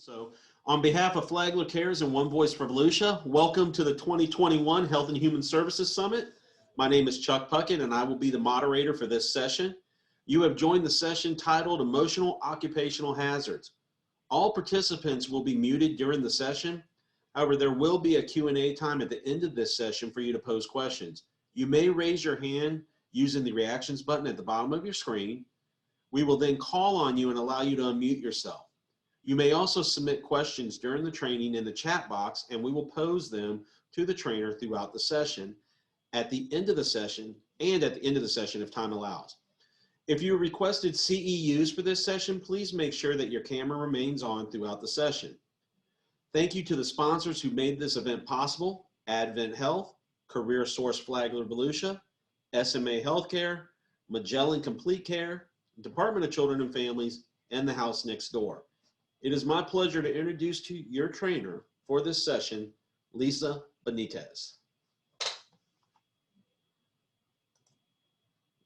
So, on behalf of Flagler Cares and One Voice for Volusia, welcome to the 2021 Health and Human Services Summit. My name is Chuck Puckett, and I will be the moderator for this session. You have joined the session titled Emotional Occupational Hazards. All participants will be muted during the session. However, there will be a Q&A time at the end of this session for you to pose questions. You may raise your hand using the reactions button at the bottom of your screen. We will then call on you and allow you to unmute yourself. You may also submit questions during the training in the chat box, and we will pose them to the trainer throughout the session, at the end of the session, and at the end of the session if time allows. If you requested CEUs for this session, please make sure that your camera remains on throughout the session. Thank you to the sponsors who made this event possible: Advent Health, Career Source Flagler Volusia, SMA Healthcare, Magellan Complete Care, Department of Children and Families, and the House Next Door. It is my pleasure to introduce to your trainer for this session, Lisa Benitez.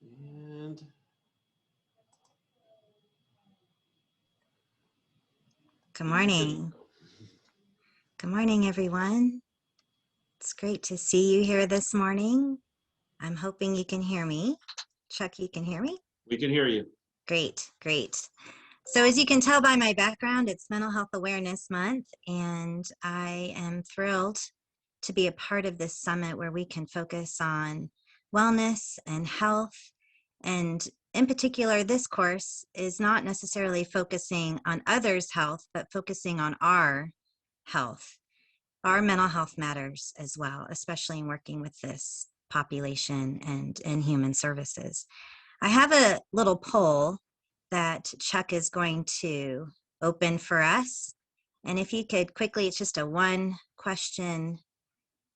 And good morning. Good morning, everyone. It's great to see you here this morning. I'm hoping you can hear me. Chuck, you can hear me? We can hear you. Great, great. So as you can tell by my background, it's Mental Health Awareness Month, and I am thrilled to be a part of this summit where we can focus on wellness and health. And in particular, this course is not necessarily focusing on others' health, but focusing on our health. Our mental health matters as well, especially in working with this population and in human services. I have a little poll that Chuck is going to open for us. And if you could quickly, it's just a one question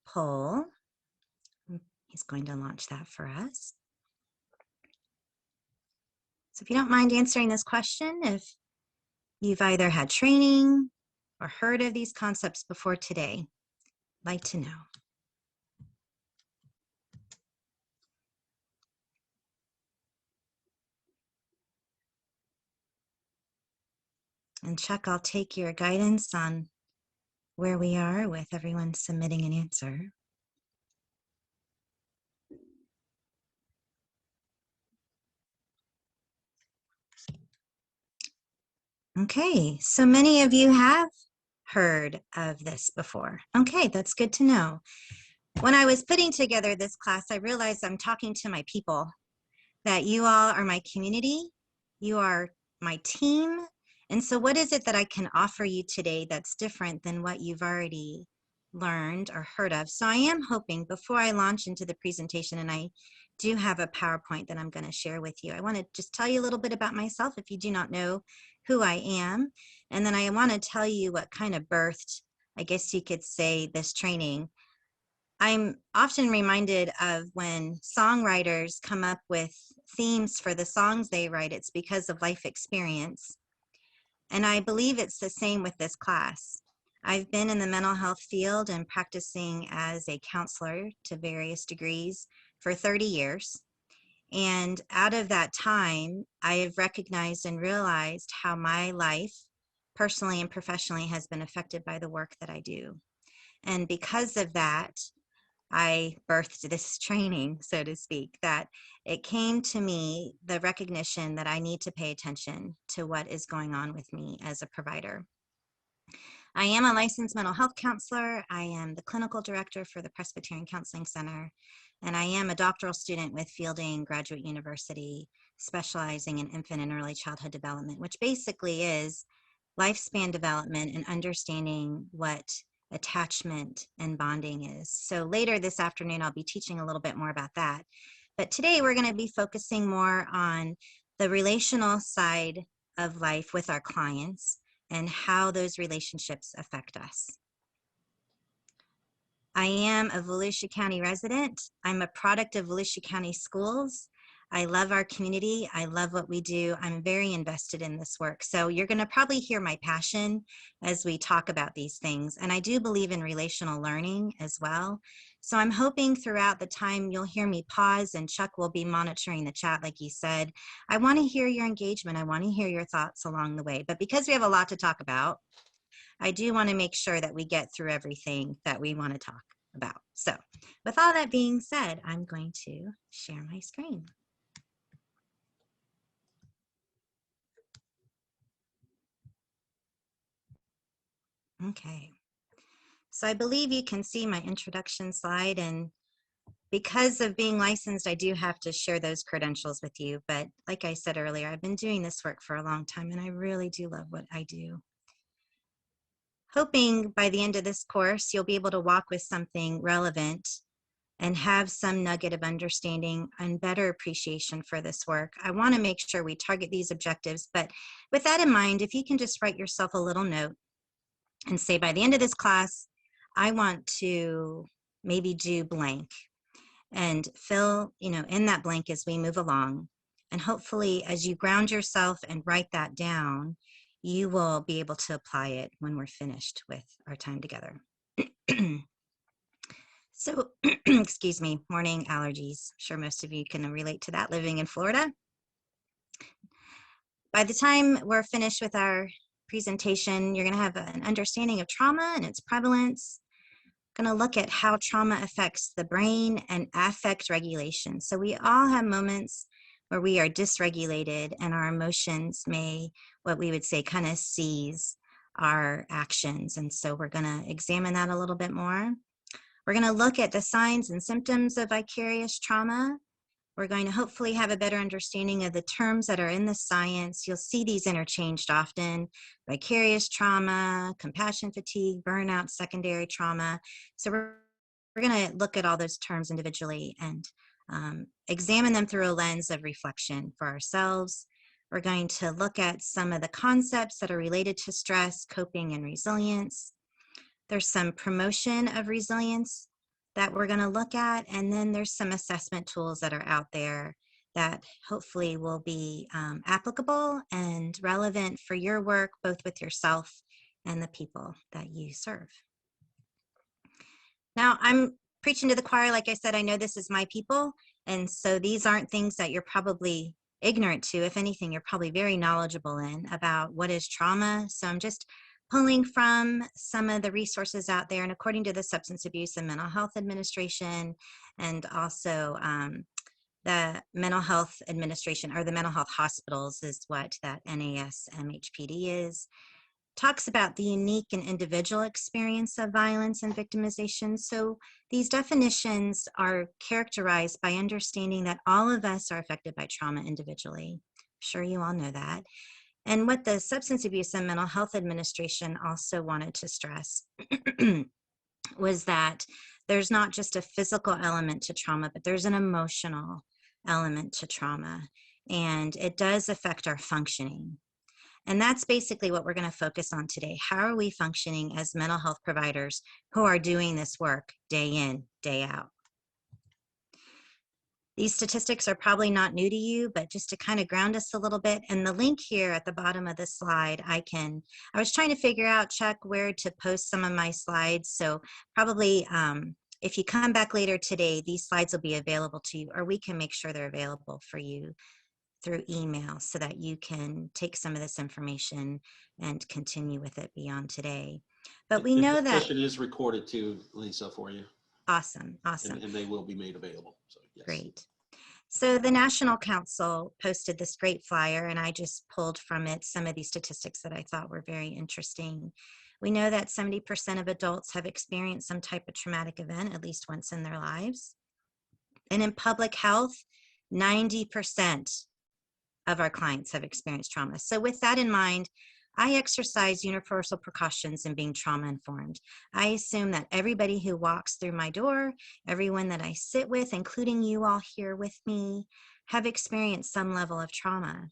poll. He's going to launch that for us. So if you don't mind answering this question, if you've either had training or heard of these concepts before today, I'd like to know. And Chuck, I'll take your guidance on where we are with everyone submitting an answer. Okay, so many of you have heard of this before. Okay, that's good to know. When I was putting together this class, I realized I'm talking to my people, that you all are my community, you are my team. And so what is it that I can offer you today that's different than what you've already learned or heard of? So I am hoping, before I launch into the presentation, and I do have a PowerPoint that I'm going to share with you, I want to just tell you a little bit about myself if you do not know who I am. And then I want to tell you what kind of birthed, I guess you could say, this training. I'm often reminded of when songwriters come up with themes for the songs they write, it's because of life experience. And I believe it's the same with this class. I've been in the mental health field and practicing as a counselor to various degrees for 30 years. And out of that time, I have recognized and realized how my life, personally and professionally, has been affected by the work that I do. And because of that, I birthed this training, so to speak, that it came to me, the recognition that I need to pay attention to what is going on with me as a provider. I am a licensed mental health counselor. I am the clinical director for the Presbyterian Counseling Center, and I am a doctoral student with Fielding Graduate University, specializing in infant and early childhood development, which basically is lifespan development and understanding what attachment and bonding is. So later this afternoon, I'll be teaching a little bit more about that. But today we're going to be focusing more on the relational side of life with our clients and how those relationships affect us. I am a Volusia County resident. I'm a product of Volusia County Schools. I love our community. I love what we do. I'm very invested in this work. So you're going to probably hear my passion as we talk about these things. And I do believe in relational learning as well. So I'm hoping throughout the time you'll hear me pause, and Chuck will be monitoring the chat like you said. I want to hear your engagement. I want to hear your thoughts along the way. But because we have a lot to talk about, I do want to make sure that we get through everything that we want to talk about. So with all that being said, I'm going to share my screen. Okay. So I believe you can see my introduction slide, and because of being licensed, I do have to share those credentials with you. But like I said earlier, I've been doing this work for a long time, and I really do love what I do. Hoping by the end of this course, you'll be able to walk with something relevant and have some nugget of understanding and better appreciation for this work. I want to make sure we target these objectives, but with that in mind, if you can just write yourself a little note and say, by the end of this class, I want to maybe do blank, and fill, in that blank as we move along. And hopefully as you ground yourself and write that down, you will be able to apply it when we're finished with our time together. So, excuse me, morning allergies. I'm sure most of you can relate to that living in Florida. By the time we're finished with our presentation, you're going to have an understanding of trauma and its prevalence. Going to look at how trauma affects the brain and affect regulation. So we all have moments where we are dysregulated and our emotions may, what we would say, kind of seize our actions. And so we're going to examine that a little bit more. We're going to look at the signs and symptoms of vicarious trauma. We're going to hopefully have a better understanding of the terms that are in the science. You'll see these interchanged often: vicarious trauma, compassion fatigue, burnout, secondary trauma. So we're going to look at all those terms individually and examine them through a lens of reflection for ourselves. We're going to look at some of the concepts that are related to stress, coping, and resilience. There's some promotion of resilience that we're going to look at, and then there's some assessment tools that are out there that hopefully will be applicable and relevant for your work, both with yourself and the people that you serve. Now, I'm preaching to the choir. Like I said, I know this is my people, and so these aren't things that you're probably ignorant to. If anything, you're probably very knowledgeable in about what is trauma. So I'm just pulling from some of the resources out there, and according to the Substance Abuse and Mental Health Administration, and also the Mental Health Administration, or the mental health hospitals is what that NASMHPD is, talks about the unique and individual experience of violence and victimization. So these definitions are characterized by understanding that all of us are affected by trauma individually. I'm sure you all know that. And what the Substance Abuse and Mental Health Administration also wanted to stress was that there's not just a physical element to trauma, but there's an emotional element to trauma, and it does affect our functioning. And that's basically what we're going to focus on today. How are we functioning as mental health providers who are doing this work day in, day out? These statistics are probably not new to you, but just to kind of ground us a little bit, and the link here at the bottom of the slide, I was trying to figure out, Chuck, where to post some of my slides. So probably if you come back later today, these slides will be available to you, or we can make sure they're available for you through email so that you can take some of this information and continue with it beyond today. But we know that the session is recorded too, Lisa, for you. Awesome, awesome. And they will be made available. So, yes. Great. So the National Council posted this great flyer, and I just pulled from it some of these statistics that I thought were very interesting. We know that 70% of adults have experienced some type of traumatic event at least once in their lives. And in public health, 90% of our clients have experienced trauma. So with that in mind, I exercise universal precautions in being trauma informed. I assume that everybody who walks through my door, everyone that I sit with, including you all here with me, have experienced some level of trauma.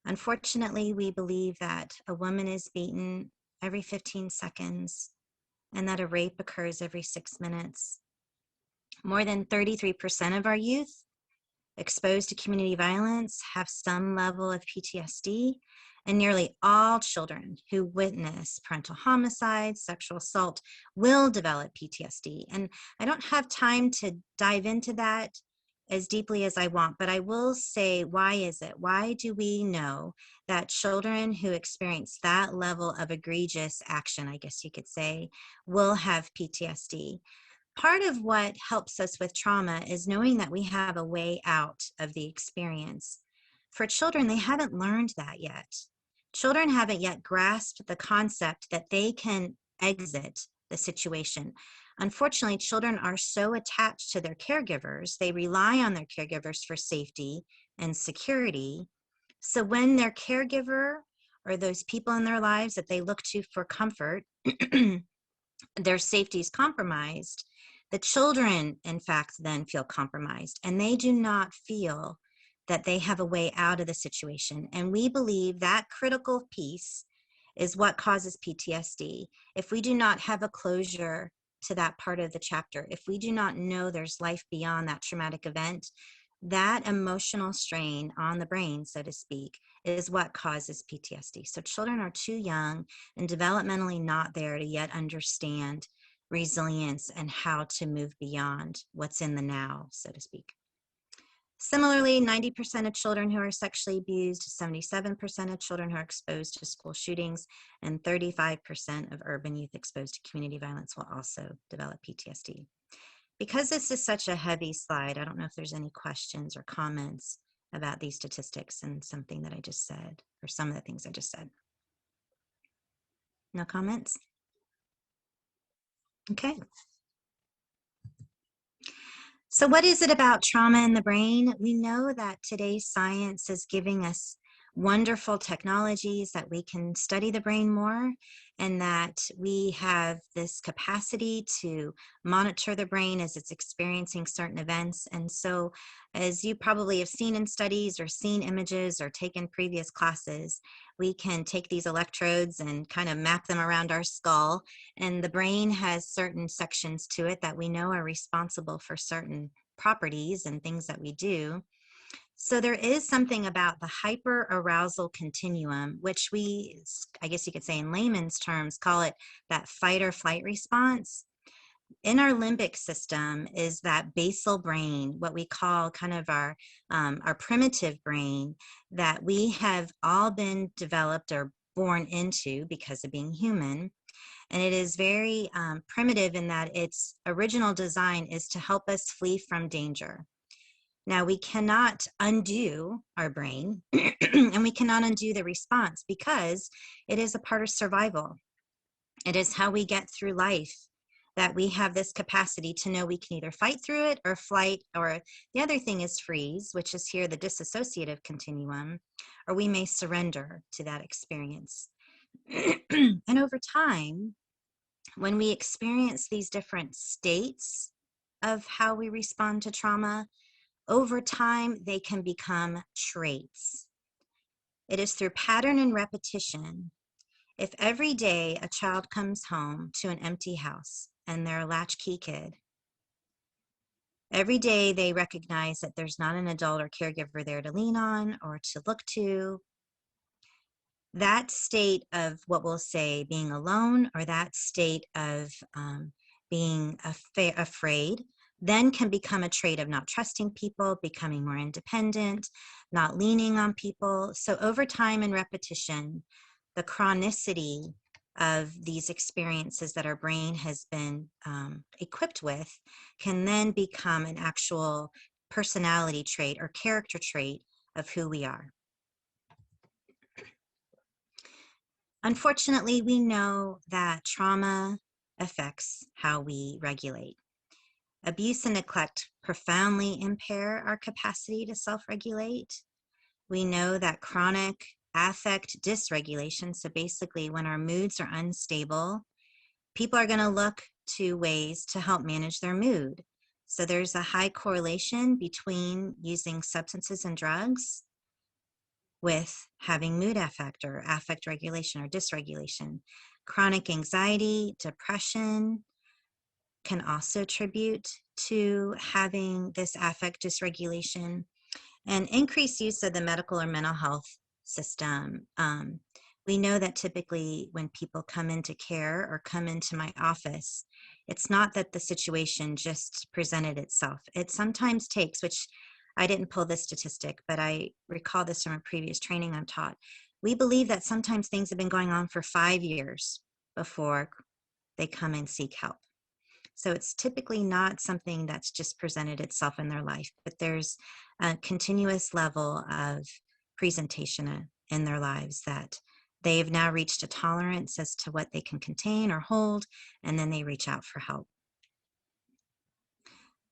Unfortunately, we believe that a woman is beaten every 15 seconds and that a rape occurs every 6 minutes. More than 33% of our youth exposed to community violence have some level of PTSD, and nearly all children who witness parental homicide, sexual assault will develop PTSD. And I don't have time to dive into that as deeply as I want, but I will say, why is it? Why do we know that children who experience that level of egregious action, I guess you could say, will have PTSD? Part of what helps us with trauma is knowing that we have a way out of the experience. For children, they haven't learned that yet. Children haven't yet grasped the concept that they can exit the situation. Unfortunately, children are so attached to their caregivers, they rely on their caregivers for safety and security. So when their caregiver or those people in their lives that they look to for comfort, their safety is compromised, the children, in fact, then feel compromised, and they do not feel that they have a way out of the situation. And we believe that critical piece is what causes PTSD. If we do not have a closure to that part of the chapter, if we do not know there's life beyond that traumatic event, that emotional strain on the brain, so to speak, is what causes PTSD. So children are too young and developmentally not there to yet understand resilience and how to move beyond what's in the now, so to speak. Similarly, 90% of children who are sexually abused, 77% of children who are exposed to school shootings, and 35% of urban youth exposed to community violence will also develop PTSD. Because this is such a heavy slide, I don't know if there's any questions or comments about these statistics and something that I just said, or some of the things I just said. No comments? Okay. So what is it about trauma in the brain? We know that today's science is giving us wonderful technologies that we can study the brain more, and that we have this capacity to monitor the brain as it's experiencing certain events. And so, as you probably have seen in studies or seen images or taken previous classes, we can take these electrodes and kind of map them around our skull, and the brain has certain sections to it that we know are responsible for certain properties and things that we do. So there is something about the hyperarousal continuum, which we, I guess you could say in layman's terms, call it that fight or flight response. In our limbic system is that basal brain, what we call kind of our primitive brain, that we have all been developed or born into because of being human. And it is very primitive in that its original design is to help us flee from danger. Now, we cannot undo our brain and we cannot undo the response because it is a part of survival. It is how we get through life, that we have this capacity to know we can either fight through it or flight, or the other thing is freeze, which is here the dissociative continuum, or we may surrender to that experience. And over time, when we experience these different states of how we respond to trauma, over time, they can become traits. It is through pattern and repetition. If every day a child comes home to an empty house and they're a latchkey kid, every day they recognize that there's not an adult or caregiver there to lean on or to look to, that state of what we'll say being alone, or that state of being afraid, then can become a trait of not trusting people, becoming more independent, not leaning on people. So over time and repetition, the chronicity of these experiences that our brain has been equipped with can then become an actual personality trait or character trait of who we are. Unfortunately, we know that trauma affects how we regulate. Abuse and neglect profoundly impair our capacity to self-regulate. We know that chronic affect dysregulation, so basically when our moods are unstable, people are going to look to ways to help manage their mood. So there's a high correlation between using substances and drugs with having mood affect or affect regulation or dysregulation. Chronic anxiety, depression can also attribute to having this affect dysregulation, and increased use of the medical or mental health system we know that typically when people come into care or come into my office, it's not that the situation just presented itself. It sometimes takes, which I didn't pull this statistic, but I recall this from a previous training I'm taught. We believe that sometimes things have been going on for 5 years before they come and seek help. So it's typically not something that's just presented itself in their life, but there's a continuous level of presentation in their lives that they've now reached a tolerance as to what they can contain or hold, and then they reach out for help.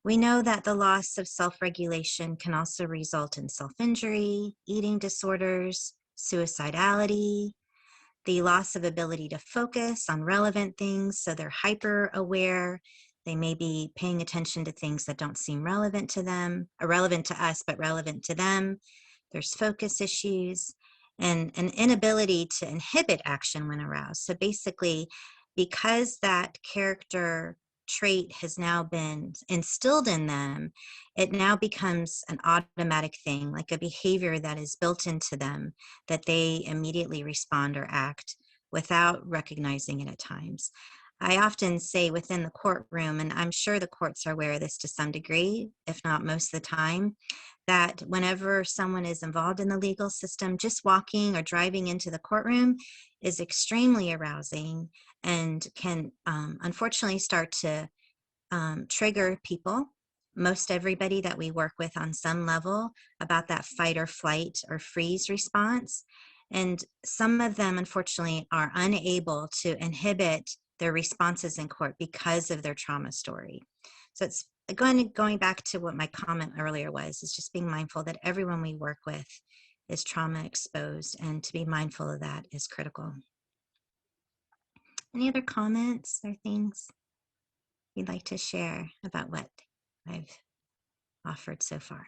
We know that the loss of self-regulation can also result in self-injury, eating disorders, suicidality, the loss of ability to focus on relevant things, so they're hyper aware. They may be paying attention to things that don't seem relevant to them, irrelevant to us, but relevant to them. There's focus issues and an inability to inhibit action when aroused. So basically, because that character trait has now been instilled in them, it now becomes an automatic thing, like a behavior that is built into them, that they immediately respond or act without recognizing it at times. I often say within the courtroom, and I'm sure the courts are aware of this to some degree, if not most of the time, that whenever someone is involved in the legal system, just walking or driving into the courtroom is extremely arousing and can unfortunately start to trigger people, most everybody that we work with on some level, about that fight or flight or freeze response. And some of them, unfortunately, are unable to inhibit their responses in court because of their trauma story. So it's going back to what my comment earlier was, is just being mindful that everyone we work with is trauma exposed, and to be mindful of that is critical. Any other comments or things you'd like to share about what I've offered so far?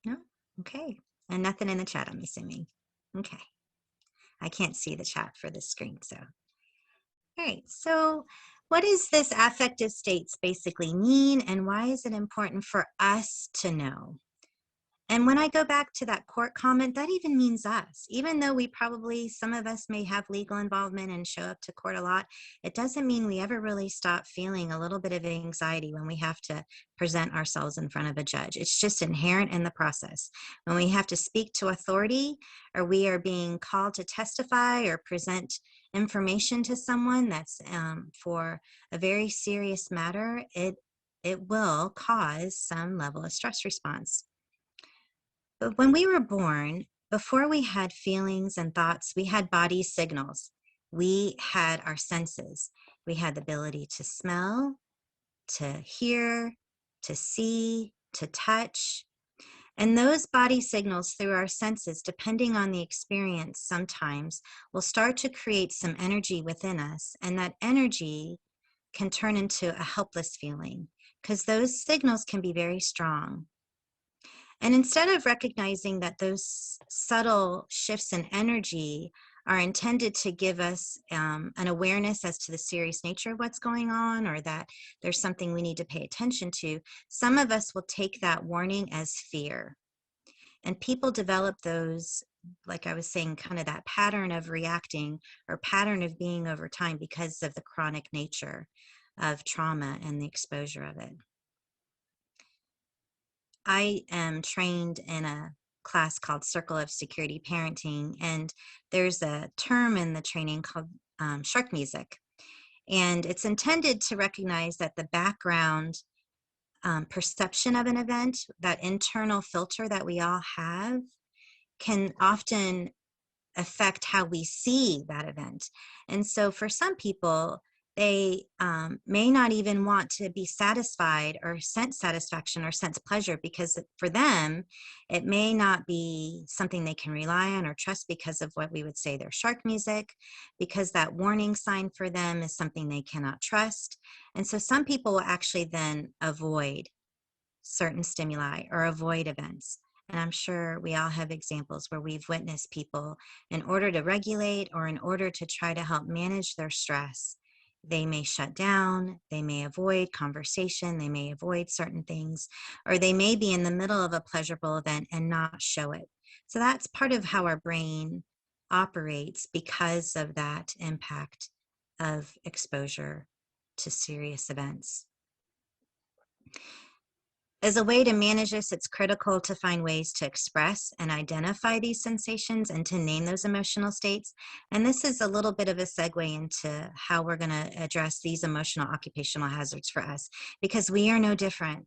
No? Okay. And nothing in the chat, I'm assuming. Okay. I can't see the chat for this screen, so. All right, so what does this affective states basically mean, and why is it important for us to know? And when I go back to that court comment, that even means us. Even though we probably, some of us may have legal involvement and show up to court a lot, it doesn't mean we ever really stop feeling a little bit of anxiety when we have to present ourselves in front of a judge. It's just inherent in the process. When we have to speak to authority, or we are being called to testify or present information to someone that's for a very serious matter, it will cause some level of stress response. But when we were born, before we had feelings and thoughts, we had body signals. We had our senses. We had the ability to smell, to hear, to see, to touch. And those body signals through our senses, depending on the experience sometimes, will start to create some energy within us. And that energy can turn into a helpless feeling, because those signals can be very strong. And instead of recognizing that those subtle shifts in energy are intended to give us an awareness as to the serious nature of what's going on, or that there's something we need to pay attention to, some of us will take that warning as fear. And people develop those, like I was saying, kind of that pattern of reacting or pattern of being over time because of the chronic nature of trauma and the exposure of it. I am trained in a class called Circle of Security Parenting, and there's a term in the training called shark music. And it's intended to recognize that the background perception of an event, that internal filter that we all have, can often affect how we see that event. And so for some people, they may not even want to be satisfied or sense satisfaction or sense pleasure, because for them, it may not be something they can rely on or trust because of what we would say their shark music, because that warning sign for them is something they cannot trust. And so some people will actually then avoid certain stimuli or avoid events. And I'm sure we all have examples where we've witnessed people, in order to regulate or in order to try to help manage their stress, they may shut down, they may avoid conversation, they may avoid certain things, or they may be in the middle of a pleasurable event and not show it. So that's part of how our brain operates because of that impact of exposure to serious events. As a way to manage this, it's critical to find ways to express and identify these sensations and to name those emotional states. And this is a little bit of a segue into how we're going to address these emotional occupational hazards for us, because we are no different.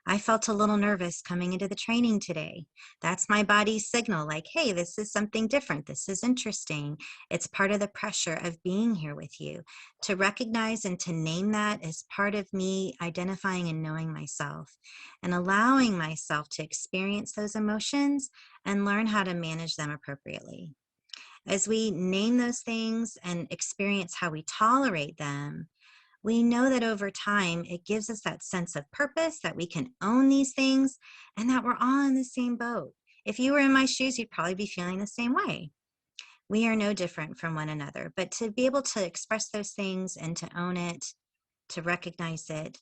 I felt a little nervous coming into the training today. That's my body's signal, like, hey, this is something different. This is interesting. It's part of the pressure of being here with you. To recognize and to name that is part of me identifying and knowing myself and allowing myself to experience those emotions and learn how to manage them appropriately. As we name those things and experience how we tolerate them, we know that over time, it gives us that sense of purpose, that we can own these things, and that we're all in the same boat. If you were in my shoes, you'd probably be feeling the same way. We are no different from one another, but to be able to express those things and to own it, to recognize it,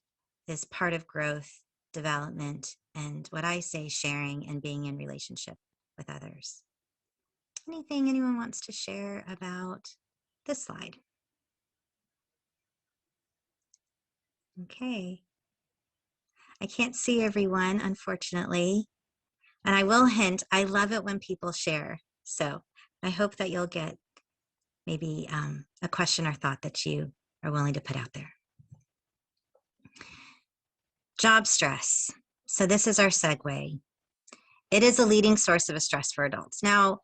is part of growth, development, and what I say, sharing and being in relationship with others. Anything anyone wants to share about this slide? Okay. I can't see everyone, unfortunately. And I will hint, I love it when people share. So I hope that you'll get maybe a question or thought that you are willing to put out there. Job stress. So this is our segue. It is a leading source of stress for adults. Now,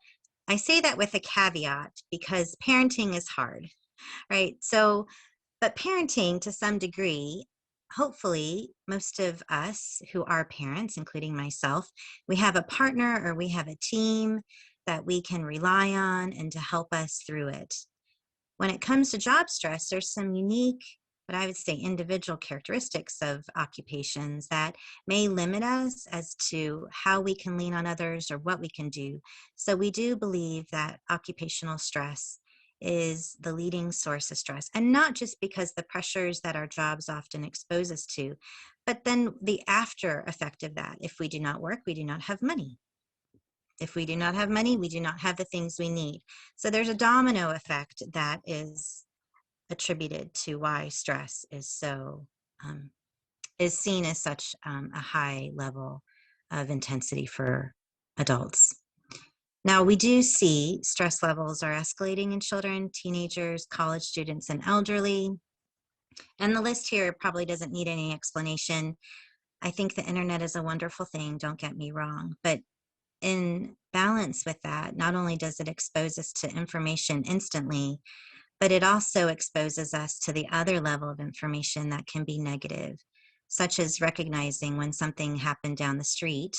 I say that with a caveat because parenting is hard, right? So, but parenting to some degree, hopefully most of us who are parents, including myself, we have a partner or we have a team that we can rely on and to help us through it. When it comes to job stress, there's some unique, but I would say individual characteristics of occupations that may limit us as to how we can lean on others or what we can do. So we do believe that occupational stress is the leading source of stress, and not just because the pressures that our jobs often expose us to, but then the after effect of that. If we do not work, we do not have money. If we do not have money, we do not have the things we need. So there's a domino effect that is attributed to why stress is so is seen as such a high level of intensity for adults. Now, we do see stress levels are escalating in children, teenagers, college students, and elderly. And the list here probably doesn't need any explanation. I think the internet is a wonderful thing, don't get me wrong. But in balance with that, not only does it expose us to information instantly, but it also exposes us to the other level of information that can be negative, such as recognizing when something happened down the street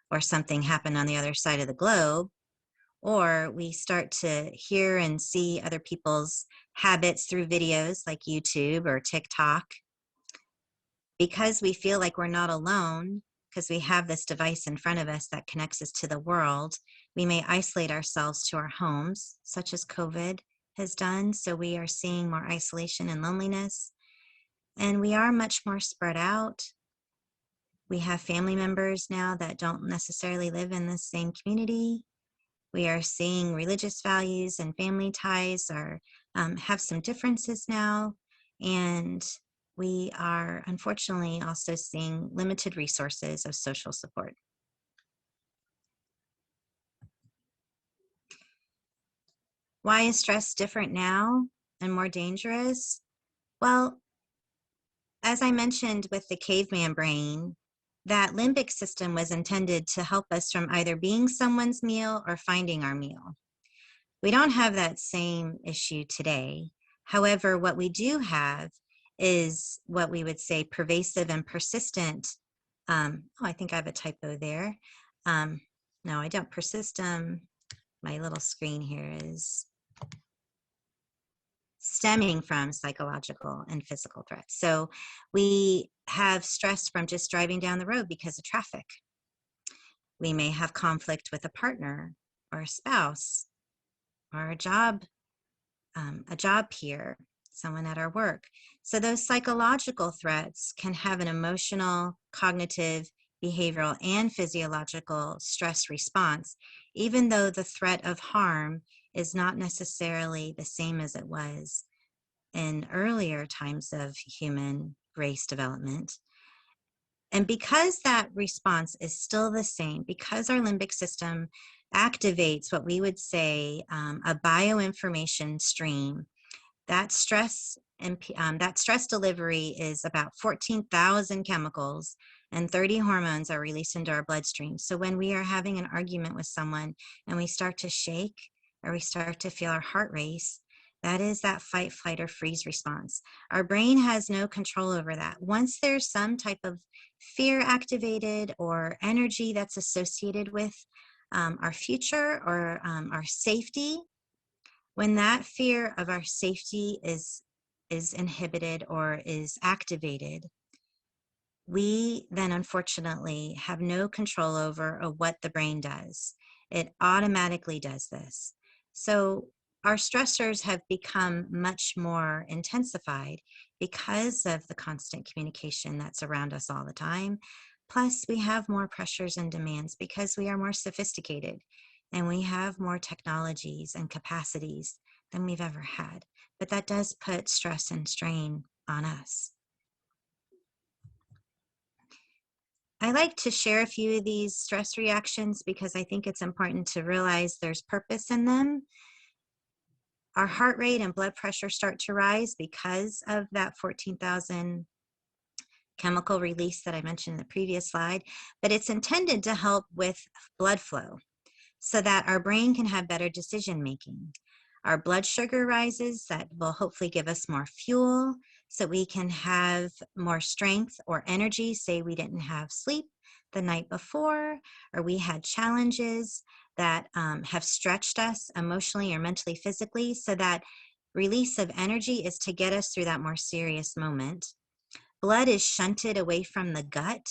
or something happened on the other side of the globe, or we start to hear and see other people's habits through videos like YouTube or TikTok. Because we feel like we're not alone, because we have this device in front of us that connects us to the world, we may isolate ourselves to our homes, such as COVID has done. So we are seeing more isolation and loneliness, and we are much more spread out. We have family members now that don't necessarily live in the same community. We are seeing religious values and family ties are have some differences now, and we are unfortunately also seeing limited resources of social support. Why is stress different now and more dangerous? Well, as I mentioned with the caveman brain, that limbic system was intended to help us from either being someone's meal or finding our meal. We don't have that same issue today. However, what we do have is what we would say pervasive and persistent. I think I have a typo there. No, I don't. My little screen here is stemming from psychological and physical threats. So we have stress from just driving down the road because of traffic. We may have conflict with a partner or a spouse or a job peer, someone at our work. So those psychological threats can have an emotional, cognitive, behavioral, and physiological stress response, even though the threat of harm is not necessarily the same as it was in earlier times of human race development. And because that response is still the same, because our limbic system activates what we would say a bioinformation stream, that stress delivery is about 14,000 chemicals and 30 hormones are released into our bloodstream. So when we are having an argument with someone and we start to shake or we start to feel our heart race, that is that fight, flight, or freeze response. Our brain has no control over that. Once there's some type of fear activated or energy that's associated with our future or our safety, when that fear of our safety is inhibited or is activated, we then unfortunately have no control over what the brain does. It automatically does this. So our stressors have become much more intensified because of the constant communication that's around us all the time. Plus, we have more pressures and demands because we are more sophisticated and we have more technologies and capacities than we've ever had. But that does put stress and strain on us. I like to share a few of these stress reactions because I think it's important to realize there's purpose in them. Our heart rate and blood pressure start to rise because of that 14,000 chemical release that I mentioned in the previous slide, but it's intended to help with blood flow so that our brain can have better decision making. Our blood sugar rises, that will hopefully give us more fuel so we can have more strength or energy. Say we didn't have sleep the night before, or we had challenges that have stretched us emotionally or mentally, physically. So that release of energy is to get us through that more serious moment. Blood is shunted away from the gut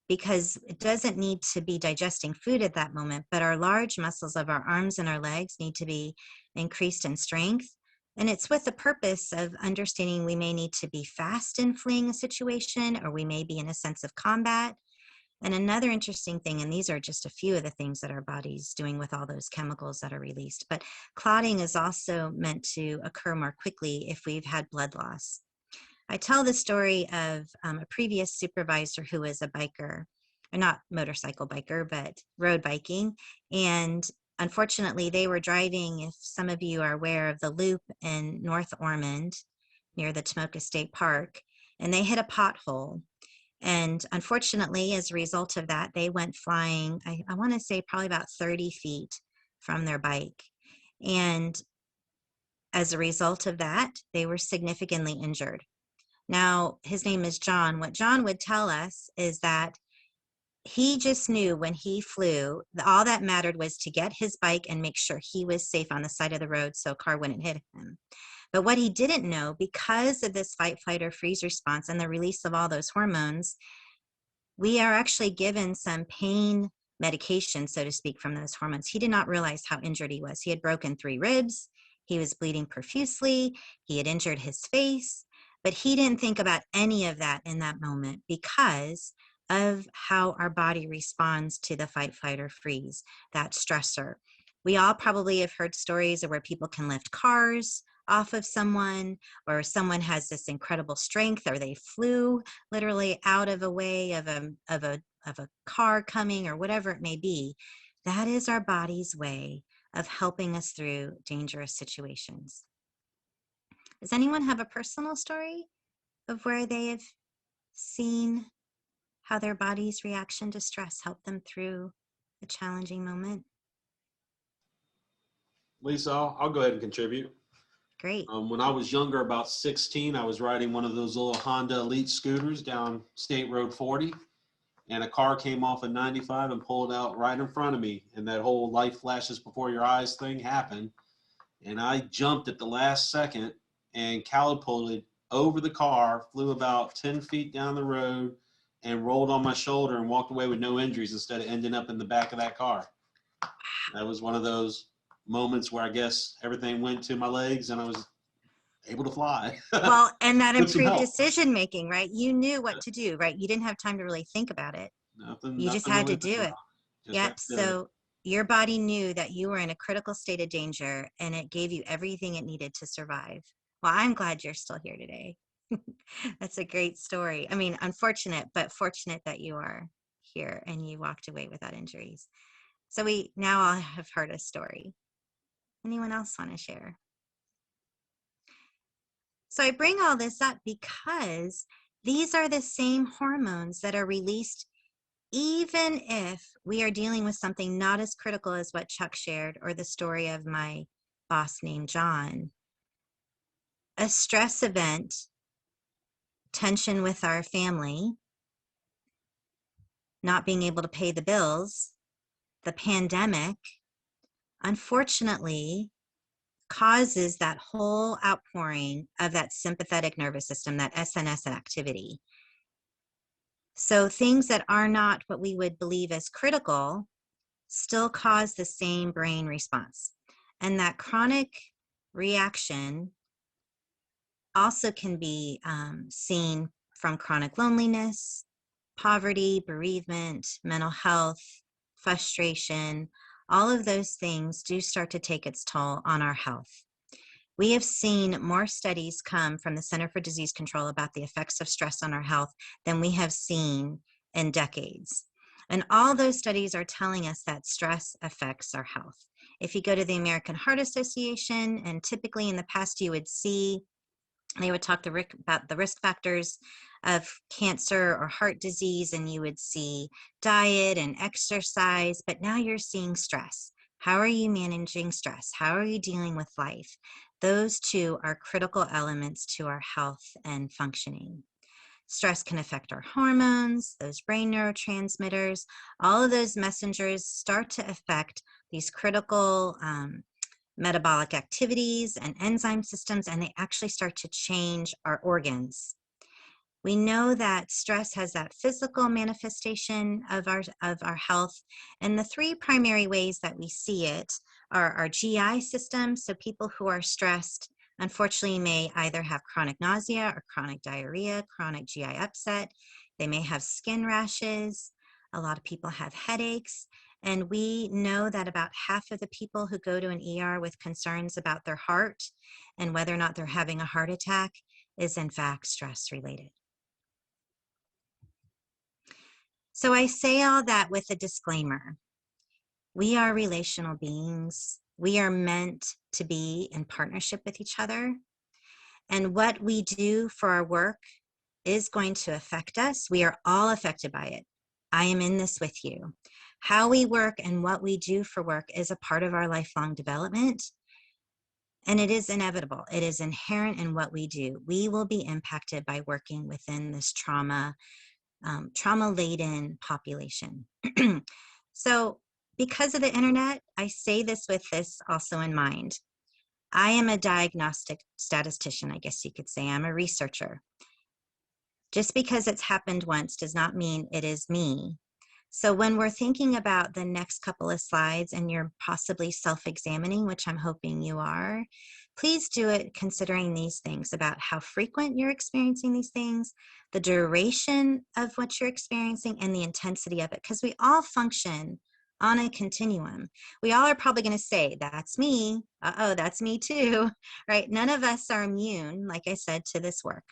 because it doesn't need to be digesting food at that moment, but our large muscles of our arms and our legs need to be increased in strength. And it's with the purpose of understanding we may need to be fast in fleeing a situation, or we may be in a sense of combat. And another interesting thing, and these are just a few of the things that our body's doing with all those chemicals that are released, but clotting is also meant to occur more quickly if we've had blood loss. I tell the story of a previous supervisor who was a biker, or not motorcycle biker, but road biking. And unfortunately, they were driving, if some of you are aware of the loop in North Ormond near the Tomoka State Park, and they hit a pothole. And unfortunately, as a result of that, they went flying, I want to say probably about 30 feet from their bike. And as a result of that, they were significantly injured. Now, his name is John. What John would tell us is that he just knew when he flew, all that mattered was to get his bike and make sure he was safe on the side of the road so a car wouldn't hit him. But what he didn't know, because of this fight, flight, or freeze response and the release of all those hormones, we are actually given some pain medication, so to speak, from those hormones. He did not realize how injured he was. He had broken 3 ribs. He was bleeding profusely. He had injured his face. But he didn't think about any of that in that moment because of how our body responds to the fight, flight, or freeze, that stressor. We all probably have heard stories of where people can lift cars off of someone, or someone has this incredible strength, or they flew literally out of a way of a car coming, or whatever it may be. That is our body's way of helping us through dangerous situations. Does anyone have a personal story of where they have seen how their body's reaction to stress helped them through a challenging moment? Lisa, I'll go ahead and contribute. Great. When I was younger, about 16, I was riding one of those little Honda Elite scooters down State Road 40, and a car came off at 95 and pulled out right in front of me, and that whole life flashes before your eyes thing happened. And I jumped at the last second and catapulted over the car, flew about 10 feet down the road, and rolled on my shoulder and walked away with no injuries instead of ending up in the back of that car. That was one of those moments where I guess everything went to my legs and I was able to fly. Well, and that With some improved help. decision making, right? You knew what to do, right? You didn't have time to really think about it. You just nothing had to really to do do. it. Just have Yep. to do it. So your body knew that you were in a critical state of danger and it gave you everything it needed to survive. Well, I'm glad you're still here today. That's a great story. I mean, unfortunate, but fortunate that you are here and you walked away without injuries. So we now all have heard a story. Anyone else want to share? So I bring all this up because these are the same hormones that are released even if we are dealing with something not as critical as what Chuck shared or the story of my boss named John. A stress event, tension with our family, not being able to pay the bills, the pandemic, unfortunately, causes that whole outpouring of that sympathetic nervous system, that SNS activity. So things that are not what we would believe as critical still cause the same brain response. And that chronic reaction also can be seen from chronic loneliness, poverty, bereavement, mental health, frustration. All of those things do start to take its toll on our health. We have seen more studies come from the Center for Disease Control about the effects of stress on our health than we have seen in decades. And all those studies are telling us that stress affects our health. If you go to the American Heart Association, and typically in the past you would see, they would talk about the risk factors of cancer or heart disease, and you would see diet and exercise, but now you're seeing stress. How are you managing stress? How are you dealing with life? Those two are critical elements to our health and functioning. Stress can affect our hormones, those brain neurotransmitters. All of those messengers start to affect these critical metabolic activities and enzyme systems, and they actually start to change our organs. We know that stress has that physical manifestation of our health, and the three primary ways that we see it are our GI system. So people who are stressed, unfortunately, may either have chronic nausea or chronic diarrhea, chronic GI upset. They may have skin rashes. A lot of people have headaches. And we know that about half of the people who go to an ER with concerns about their heart and whether or not they're having a heart attack is in fact stress related. So I say all that with a disclaimer. We are relational beings. We are meant to be in partnership with each other. And what we do for our work is going to affect us. We are all affected by it. I am in this with you. How we work and what we do for work is a part of our lifelong development. And it is inevitable. It is inherent in what we do. We will be impacted by working within this trauma-laden population. So because of the internet, I say this with this also in mind. I am a diagnostic statistician, I guess you could say. I'm a researcher. Just because it's happened once does not mean it is me. So when we're thinking about the next couple of slides and you're possibly self-examining, which I'm hoping you are, please do it considering these things about how frequent you're experiencing these things, the duration of what you're experiencing, and the intensity of it, because we all function on a continuum. We all are probably going to say, that's me. Uh-oh, that's me too, right? None of us are immune, like I said, to this work.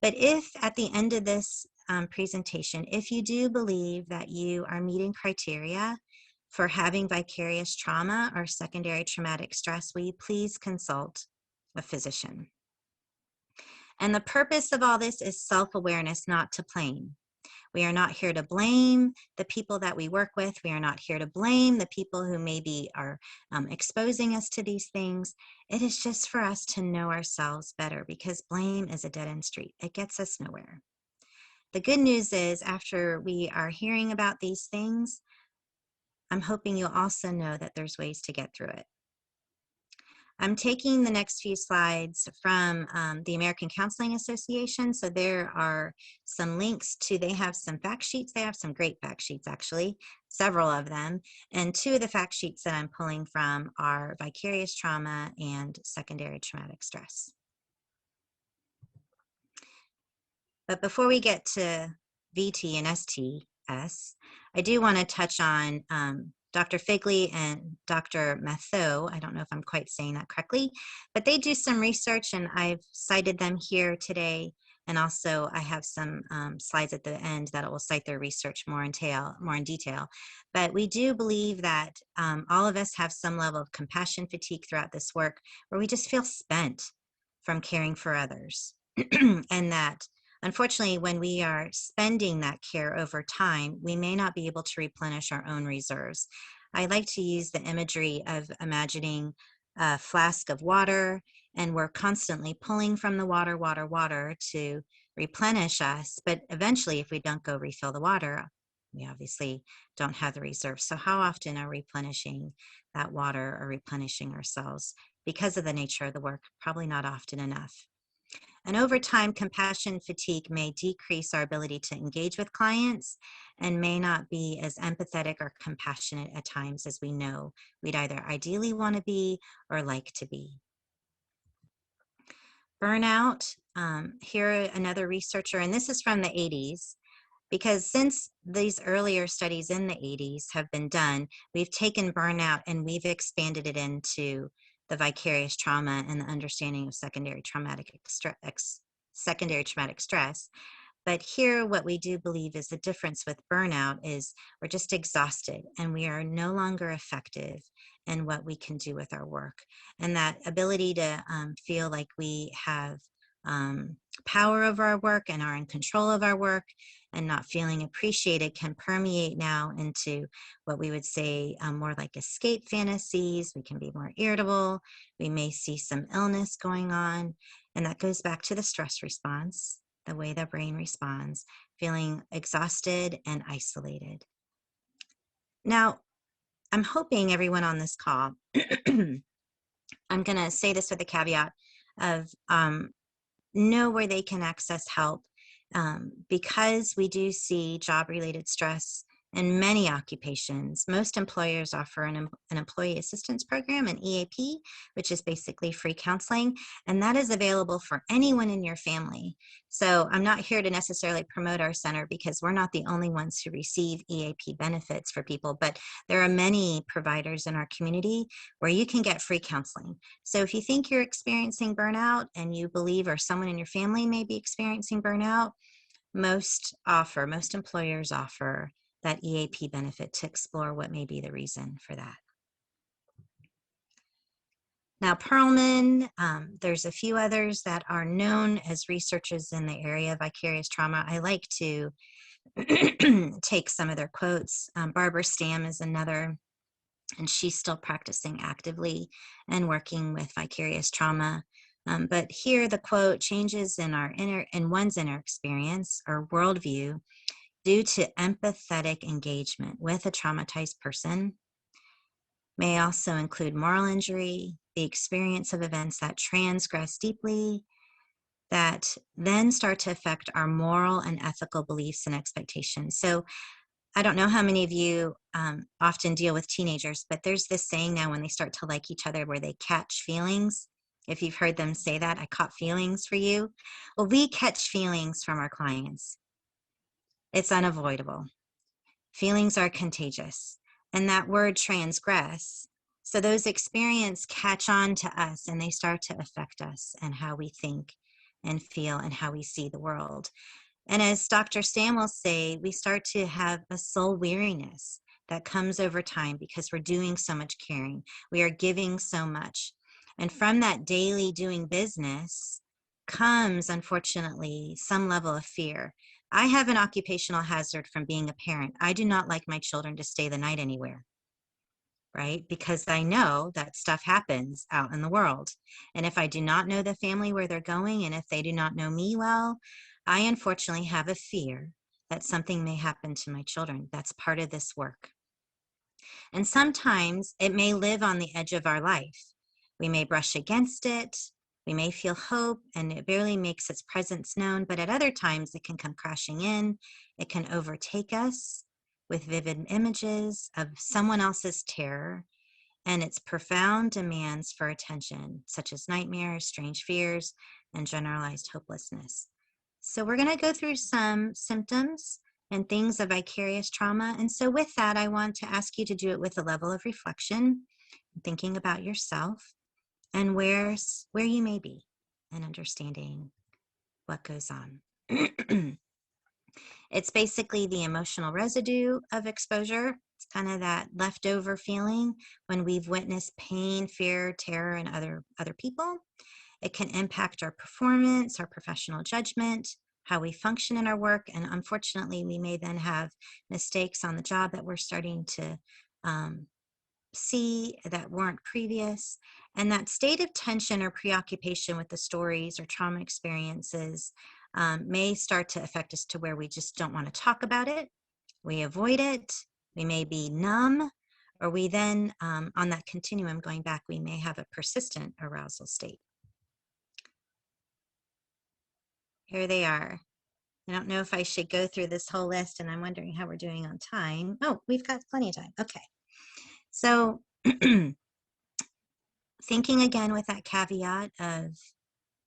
But if at the end of this presentation, if you do believe that you are meeting criteria for having vicarious trauma or secondary traumatic stress, will you please consult a physician? And the purpose of all this is self-awareness, not to blame. We are not here to blame the people that we work with. We are not here to blame the people who maybe are exposing us to these things. It is just for us to know ourselves better, because blame is a dead-end street. It gets us nowhere. The good news is, after we are hearing about these things, I'm hoping you'll also know that there's ways to get through it. I'm taking the next few slides from the American Counseling Association. So there are some links to, they have some fact sheets. They have some great fact sheets, actually, several of them. And two of the fact sheets that I'm pulling from are vicarious trauma and secondary traumatic stress. But before we get to VT and ST, S. I do want to touch on Dr. Figley and Dr. Mathieu. I don't know if I'm quite saying that correctly, but they do some research, and I've cited them here today. And also, I have some slides at the end that will cite their research more in detail. But we do believe that all of us have some level of compassion fatigue throughout this work, where we just feel spent from caring for others. And that, unfortunately, when we are spending that care over time, we may not be able to replenish our own reserves. I like to use the imagery of imagining a flask of water, and we're constantly pulling from the water to replenish us. But eventually, if we don't go refill the water, we obviously don't have the reserves. So how often are we replenishing that water or replenishing ourselves? Because of the nature of the work, probably not often enough. And over time, compassion fatigue may decrease our ability to engage with clients and may not be as empathetic or compassionate at times as we know we'd either ideally want to be or like to be. Burnout, here another researcher, and this is from the 80s, because since these earlier studies in the 80s have been done, we've taken burnout and we've expanded it into the vicarious trauma and the understanding of secondary traumatic stress. But here, what we do believe is the difference with burnout is we're just exhausted and we are no longer effective in what we can do with our work. And that ability to feel like we have power over our work and are in control of our work and not feeling appreciated can permeate now into what we would say more like escape fantasies. We can be more irritable. We may see some illness going on. And that goes back to the stress response, the way the brain responds, feeling exhausted and isolated. Now, I'm hoping everyone on this call, I'm going to say this with a caveat of know where they can access help, because we do see job-related stress in many occupations. Most employers offer an employee assistance program, an EAP, which is basically free counseling, and that is available for anyone in your family. So I'm not here to necessarily promote our center because we're not the only ones who receive EAP benefits for people, but there are many providers in our community where you can get free counseling. So if you think you're experiencing burnout and you believe or someone in your family may be experiencing burnout, most employers offer that EAP benefit to explore what may be the reason for that. Now, Perlman, there's a few others that are known as researchers in the area of vicarious trauma. I like to take some of their quotes. Barbara Stam is another, and she's still practicing actively and working with vicarious trauma. But here the quote, changes in one's inner experience or worldview due to empathetic engagement with a traumatized person may also include moral injury, the experience of events that transgress deeply, that then start to affect our moral and ethical beliefs and expectations. So I don't know how many of you often deal with teenagers, but there's this saying now when they start to like each other where they catch feelings. If you've heard them say that, I caught feelings for you. Well, we catch feelings from our clients. It's unavoidable. Feelings are contagious. And that word transgress, so those experiences catch on to us and they start to affect us and how we think and feel and how we see the world. And as Dr. Stam will say, we start to have a soul weariness that comes over time because we're doing so much caring. We are giving so much. And from that daily doing business comes, unfortunately, some level of fear. I have an occupational hazard from being a parent. I do not like my children to stay the night anywhere, right? Because I know that stuff happens out in the world. And if I do not know the family where they're going, and if they do not know me well, I unfortunately have a fear that something may happen to my children. That's part of this work. And sometimes it may live on the edge of our life. We may brush against it. We may feel hope and it barely makes its presence known, but at other times it can come crashing in. It can overtake us with vivid images of someone else's terror and its profound demands for attention, such as nightmares, strange fears, and generalized hopelessness. So we're going to go through some symptoms and things of vicarious trauma. And so with that, I want to ask you to do it with a level of reflection, thinking about yourself and where you may be and understanding what goes on. It's basically the emotional residue of exposure. It's kind of that leftover feeling when we've witnessed pain, fear, terror in other people. It can impact our performance, our professional judgment, how we function in our work, and unfortunately, we may then have mistakes on the job that we're starting to see that weren't previous. And that state of tension or preoccupation with the stories or trauma experiences may start to affect us to where we just don't want to talk about it. We avoid it. We may be numb, or we then, on that continuum going back, we may have a persistent arousal state. Here they are. I don't know if I should go through this whole list, and I'm wondering how we're doing on time. Oh, we've got plenty of time. Okay. So thinking again with that caveat of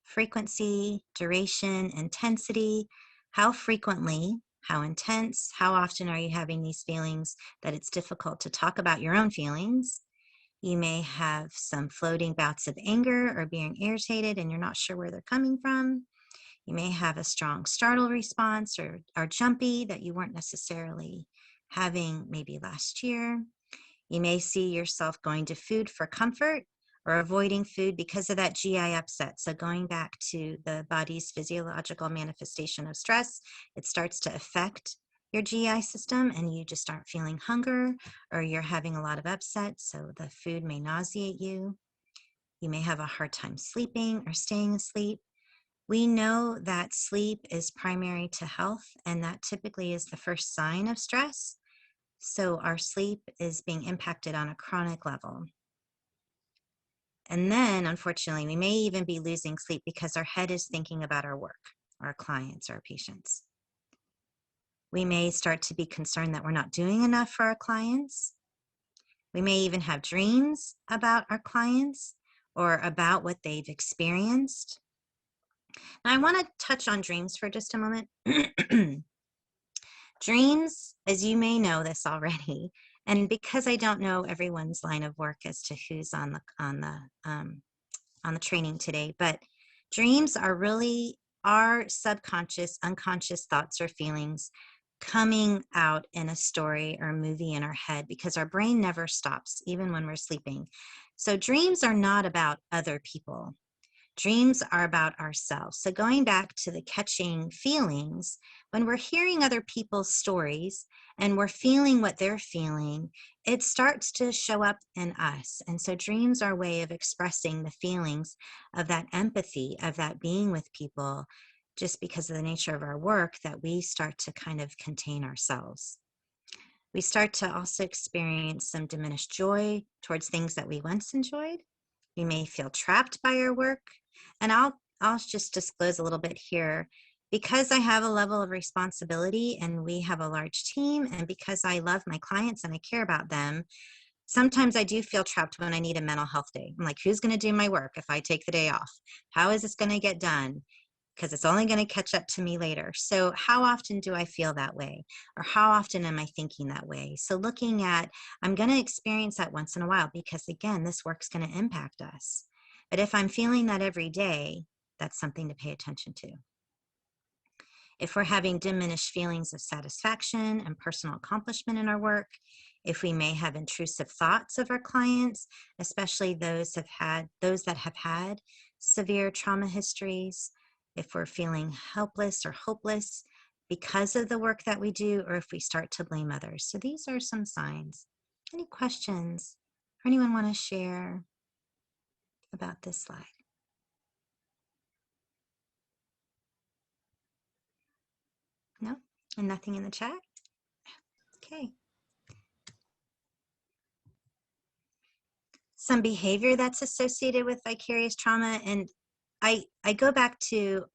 frequency, duration, intensity, how frequently, how intense, how often are you having these feelings that it's difficult to talk about your own feelings? You may have some floating bouts of anger or being irritated and you're not sure where they're coming from. You may have a strong startle response or are jumpy that you weren't necessarily having maybe last year. You may see yourself going to food for comfort or avoiding food because of that GI upset. So going back to the body's physiological manifestation of stress, it starts to affect your GI system and you just aren't feeling hunger or you're having a lot of upset. So the food may nauseate you. You may have a hard time sleeping or staying asleep. We know that sleep is primary to health, and that typically is the first sign of stress. So our sleep is being impacted on a chronic level. And then, unfortunately, we may even be losing sleep because our head is thinking about our work, our clients, our patients. We may start to be concerned that we're not doing enough for our clients. We may even have dreams about our clients or about what they've experienced. Now, I want to touch on dreams for just a moment. Dreams, as you may know this already, and because I don't know everyone's line of work as to who's on the training today, but dreams are really our subconscious, unconscious thoughts or feelings coming out in a story or a movie in our head because our brain never stops, even when we're sleeping. So dreams are not about other people. Dreams are about ourselves. So going back to the catching feelings, when we're hearing other people's stories and we're feeling what they're feeling, it starts to show up in us. And so dreams are a way of expressing the feelings of that empathy, of that being with people, just because of the nature of our work, that we start to kind of contain ourselves. We start to also experience some diminished joy towards things that we once enjoyed. We may feel trapped by our work. And I'll just disclose a little bit here. Because I have a level of responsibility and we have a large team, and because I love my clients and I care about them, sometimes I do feel trapped when I need a mental health day. I'm like, who's going to do my work if I take the day off? How is this going to get done? Because it's only going to catch up to me later. So how often do I feel that way? Or how often am I thinking that way? So looking at, I'm going to experience that once in a while because, again, this work's going to impact us. But if I'm feeling that every day, that's something to pay attention to. If we're having diminished feelings of satisfaction and personal accomplishment in our work, if we may have intrusive thoughts of our clients, especially those that have had severe trauma histories, if we're feeling helpless or hopeless because of the work that we do, or if we start to blame others. So these are some signs. Any questions? Or anyone want to share about this slide? No? And nothing in the chat? Okay. Some behavior that's associated with vicarious trauma. And I go back to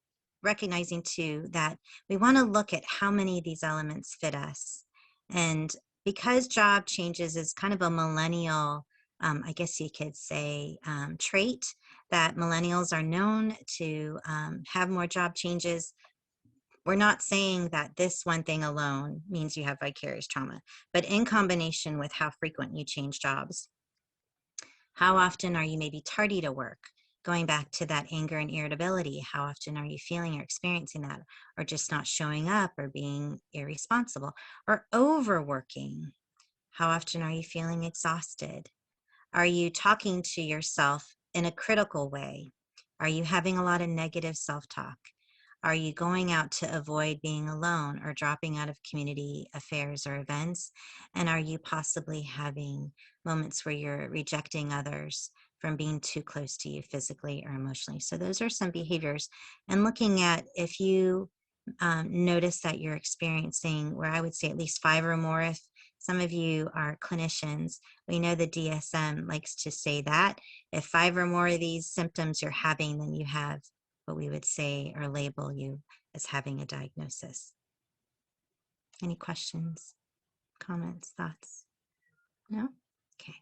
recognizing too that we want to look at how many of these elements fit us. And because job changes is kind of a millennial, I guess you could say, trait, that millennials are known to have more job changes. We're not saying that this one thing alone means you have vicarious trauma, but in combination with how frequent you change jobs, how often are you maybe tardy to work? Going back to that anger and irritability, how often are you feeling or experiencing that? Or just not showing up or being irresponsible? Or overworking? How often are you feeling exhausted? Are you talking to yourself in a critical way? Are you having a lot of negative self-talk? Are you going out to avoid being alone or dropping out of community affairs or events? And are you possibly having moments where you're rejecting others from being too close to you physically or emotionally? So those are some behaviors. And looking at if you notice that you're experiencing, where I would say at least 5 or more, if some of you are clinicians, we know the DSM likes to say that if 5 or more of these symptoms you're having, then you have what we would say or label you as having a diagnosis. Any questions, comments, thoughts? No? Okay.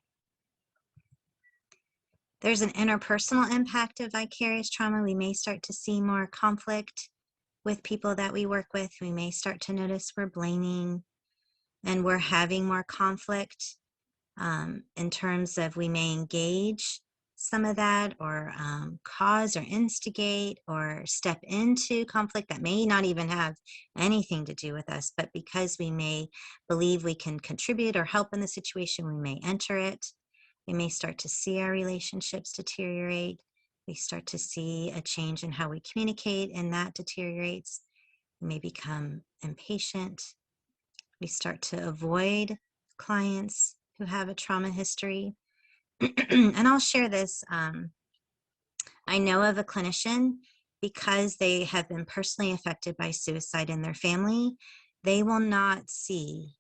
There's an interpersonal impact of vicarious trauma. We may start to see more conflict with people that we work with. We may start to notice we're blaming and we're having more conflict in terms of we may engage some of that or cause or instigate or step into conflict that may not even have anything to do with us, but because we may believe we can contribute or help in the situation, we may enter it. We may start to see our relationships deteriorate. We start to see a change in how we communicate, and that deteriorates. We may become impatient. We start to avoid clients who have a trauma history. And I'll share this. I know of a clinician, because they have been personally affected by suicide in their family, they will not see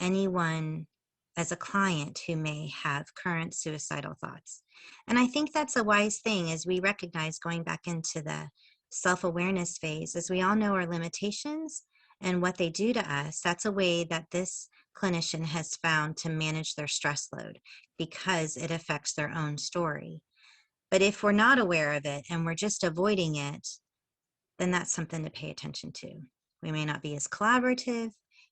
anyone as a client who may have current suicidal thoughts. And I think that's a wise thing as we recognize, going back into the self-awareness phase, as we all know our limitations and what they do to us. That's a way that this clinician has found to manage their stress load, because it affects their own story. But if we're not aware of it and we're just avoiding it, then that's something to pay attention to. We may not be as collaborative.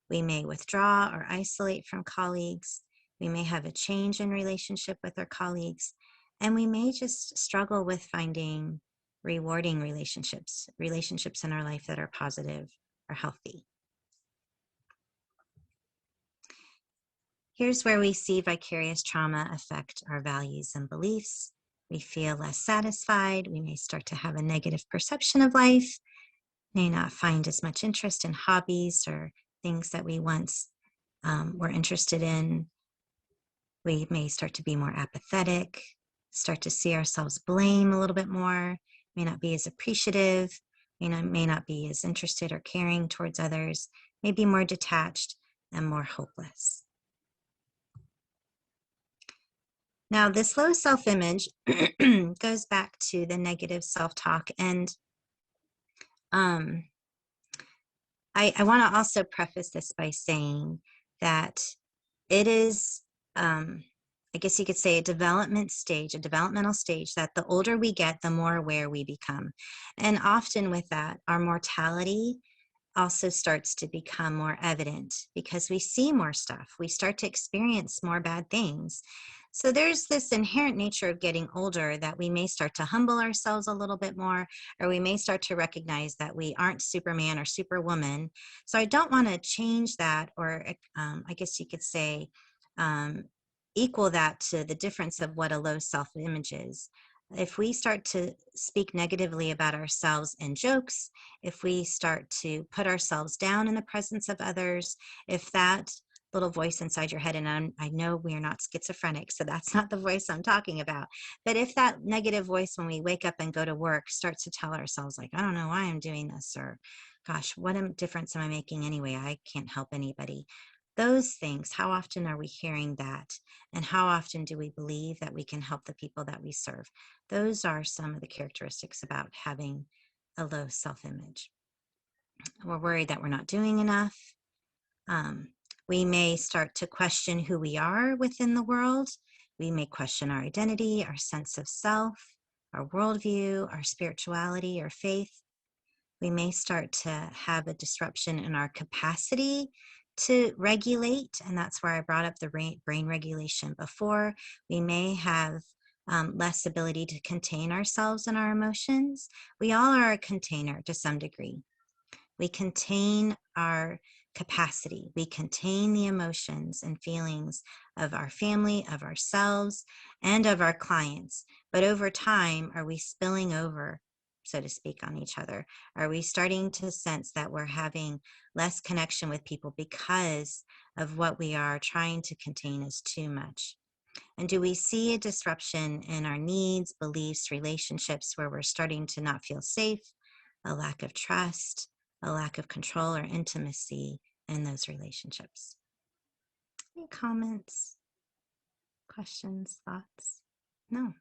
We may withdraw or isolate from colleagues. We may have a change in relationship with our colleagues. And we may just struggle with finding rewarding relationships in our life that are positive or healthy. Here's where we see vicarious trauma affect our values and beliefs. We feel less satisfied. We may start to have a negative perception of life, may not find as much interest in hobbies or things that we once were interested in. We may start to be more apathetic, start to see ourselves blame a little bit more, may not be as appreciative, may not be as interested or caring towards others, may be more detached and more hopeless. Now, this low self-image goes back to the negative self-talk, and I want to also preface this by saying that it is, I guess you could say, a developmental stage, that the older we get, the more aware we become. And often with that, our mortality also starts to become more evident because we see more stuff. We start to experience more bad things. So there's this inherent nature of getting older that we may start to humble ourselves a little bit more, or we may start to recognize that we aren't Superman or Superwoman. So I don't want to change that, or I guess you could say equal that to the difference of what a low self-image is. If we start to speak negatively about ourselves in jokes, if we start to put ourselves down in the presence of others, if that little voice inside your head, and I know we are not schizophrenic, so that's not the voice I'm talking about, but if that negative voice when we wake up and go to work starts to tell ourselves like, I don't know why I'm doing this, or gosh, what difference am I making anyway? I can't help anybody. Those things, how often are we hearing that? And how often do we believe that we can help the people that we serve? Those are some of the characteristics about having a low self-image. We're worried that we're not doing enough. We may start to question who we are within the world. We may question our identity, our sense of self, our worldview, our spirituality, our faith. We may start to have a disruption in our capacity to regulate, and that's where I brought up the brain regulation before. We may have less ability to contain ourselves and our emotions. We all are a container to some degree. We contain our capacity. We contain the emotions and feelings of our family, of ourselves, and of our clients. But over time, are we spilling over, so to speak, on each other? Are we starting to sense that we're having less connection with people because of what we are trying to contain is too much? And do we see a disruption in our needs, beliefs, relationships where we're starting to not feel safe, a lack of trust, a lack of control or intimacy in those relationships? Any comments, questions, thoughts? No.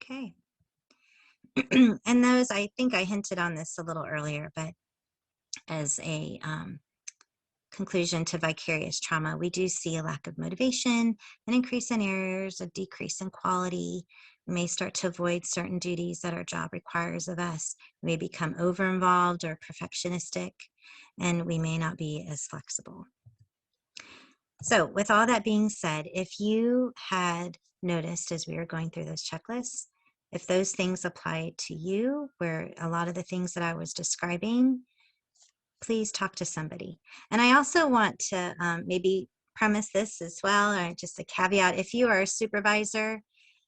Okay. And those, I think I hinted on this a little earlier, but as a conclusion to vicarious trauma, we do see a lack of motivation, an increase in errors, a decrease in quality. We may start to avoid certain duties that our job requires of us. We may become over-involved or perfectionistic, and we may not be as flexible. So with all that being said, if you had noticed as we were going through those checklists, if those things apply to you, where a lot of the things that I was describing, please talk to somebody. And I also want to maybe premise this as well, or just a caveat. If you are a supervisor,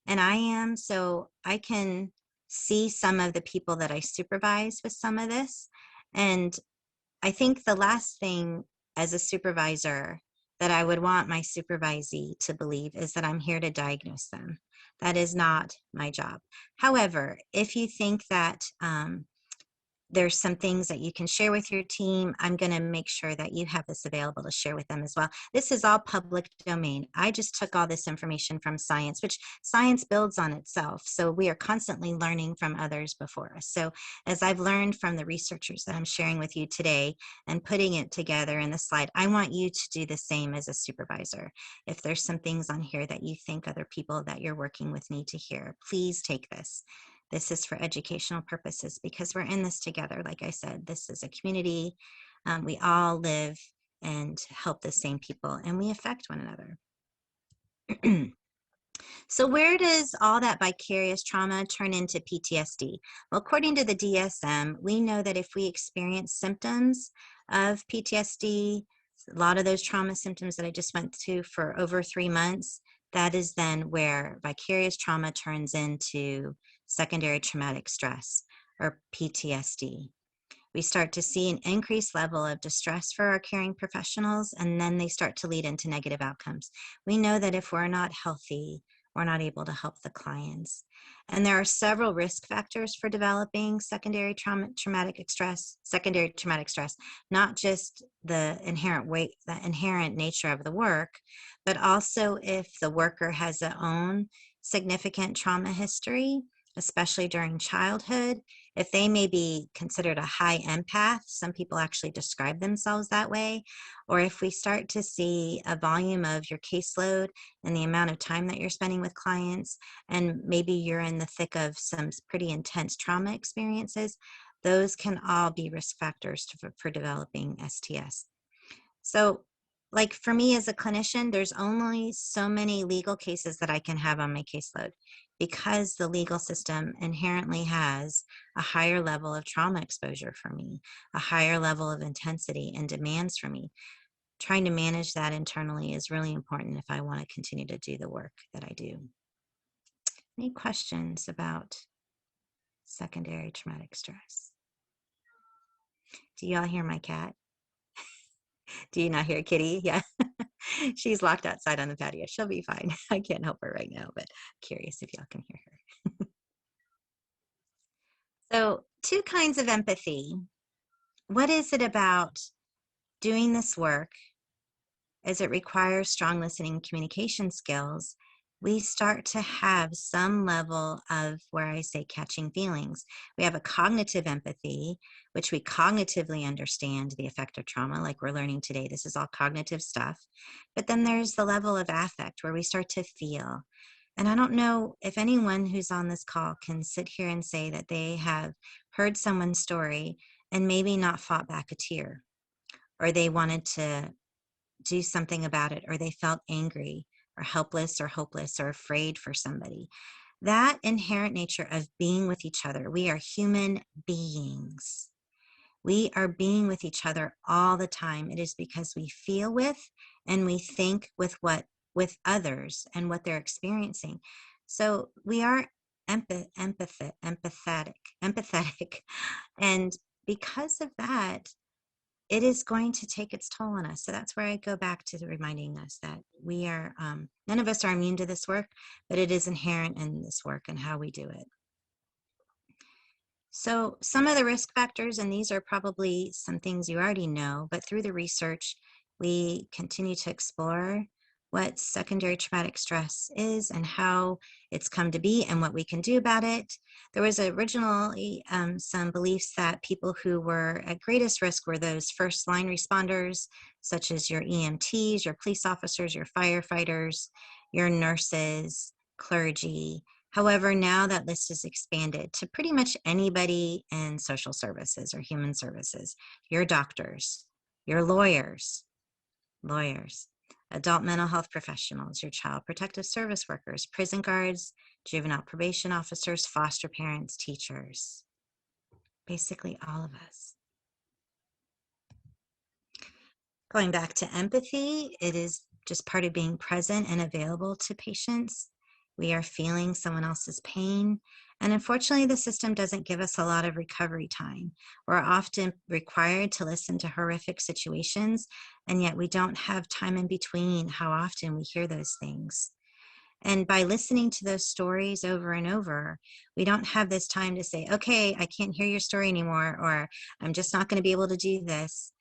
and I am, so I can see some of the people that I supervise with some of this. And I think the last thing as a supervisor that I would want my supervisee to believe is that I'm here to diagnose them. That is not my job. However, if you think that there's some things that you can share with your team, I'm going to make sure that you have this available to share with them as well. This is all public domain. I just took all this information from science, which science builds on itself. So we are constantly learning from others before us. So as I've learned from the researchers that I'm sharing with you today and putting it together in the slide, I want you to do the same as a supervisor. If there's some things on here that you think other people that you're working with need to hear, please take this. This is for educational purposes because we're in this together. Like I said, this is a community. We all live and help the same people, and we affect one another. So where does all that vicarious trauma turn into PTSD? Well, according to the DSM, we know that if we experience symptoms of PTSD, a lot of those trauma symptoms that I just went through for over 3 months, that is then where vicarious trauma turns into secondary traumatic stress, or PTSD. We start to see an increased level of distress for our caring professionals, and then they start to lead into negative outcomes. We know that if we're not healthy, we're not able to help the clients. And there are several risk factors for developing secondary traumatic stress, not just the inherent nature of the work, but also if the worker has their own significant trauma history, especially during childhood. If they may be considered a high empath, some people actually describe themselves that way, or if we start to see a volume of your caseload and the amount of time that you're spending with clients, and maybe you're in the thick of some pretty intense trauma experiences, those can all be risk factors for developing STS. So like for me as a clinician, there's only so many legal cases that I can have on my caseload because the legal system inherently has a higher level of trauma exposure for me, a higher level of intensity and demands for me. Trying to manage that internally is really important if I want to continue to do the work that I do. Any questions about secondary traumatic stress? Do y'all hear my cat? Do you not hear Kitty? Yeah. She's locked outside on the patio. She'll be fine. I can't help her right now, but curious if y'all can hear her. So 2 kinds of empathy. What is it about doing this work as it requires strong listening and communication skills? We start to have some level of, where I say, catching feelings. We have a cognitive empathy, which we cognitively understand the effect of trauma, like we're learning today. This is all cognitive stuff. But then there's the level of affect where we start to feel. And I don't know if anyone who's on this call can sit here and say that they have heard someone's story and maybe not fought back a tear, or they wanted to do something about it, or they felt angry or helpless or hopeless or afraid for somebody. That inherent nature of being with each other. We are human beings. We are being with each other all the time. It is because we feel with and we think with others and what they're experiencing. So we are empathetic. And because of that, it is going to take its toll on us. So that's where I go back to reminding us that we are, none of us are immune to this work, but it is inherent in this work and how we do it. So some of the risk factors, and these are probably some things you already know, but through the research, we continue to explore what secondary traumatic stress is and how it's come to be and what we can do about it. There was originally some beliefs that people who were at greatest risk were those first line responders, such as your EMTs, your police officers, your firefighters, your nurses, clergy. However, now that list is expanded to pretty much anybody in social services or human services, your doctors, your lawyers, adult mental health professionals, your child protective service workers, prison guards, juvenile probation officers, foster parents, teachers, basically all of us. Going back to empathy, it is just part of being present and available to patients. We are feeling someone else's pain. And unfortunately, the system doesn't give us a lot of recovery time. We're often required to listen to horrific situations, and yet we don't have time in between how often we hear those things. And by listening to those stories over and over, we don't have this time to say, okay, I can't hear your story anymore, or I'm just not going to be able to do this.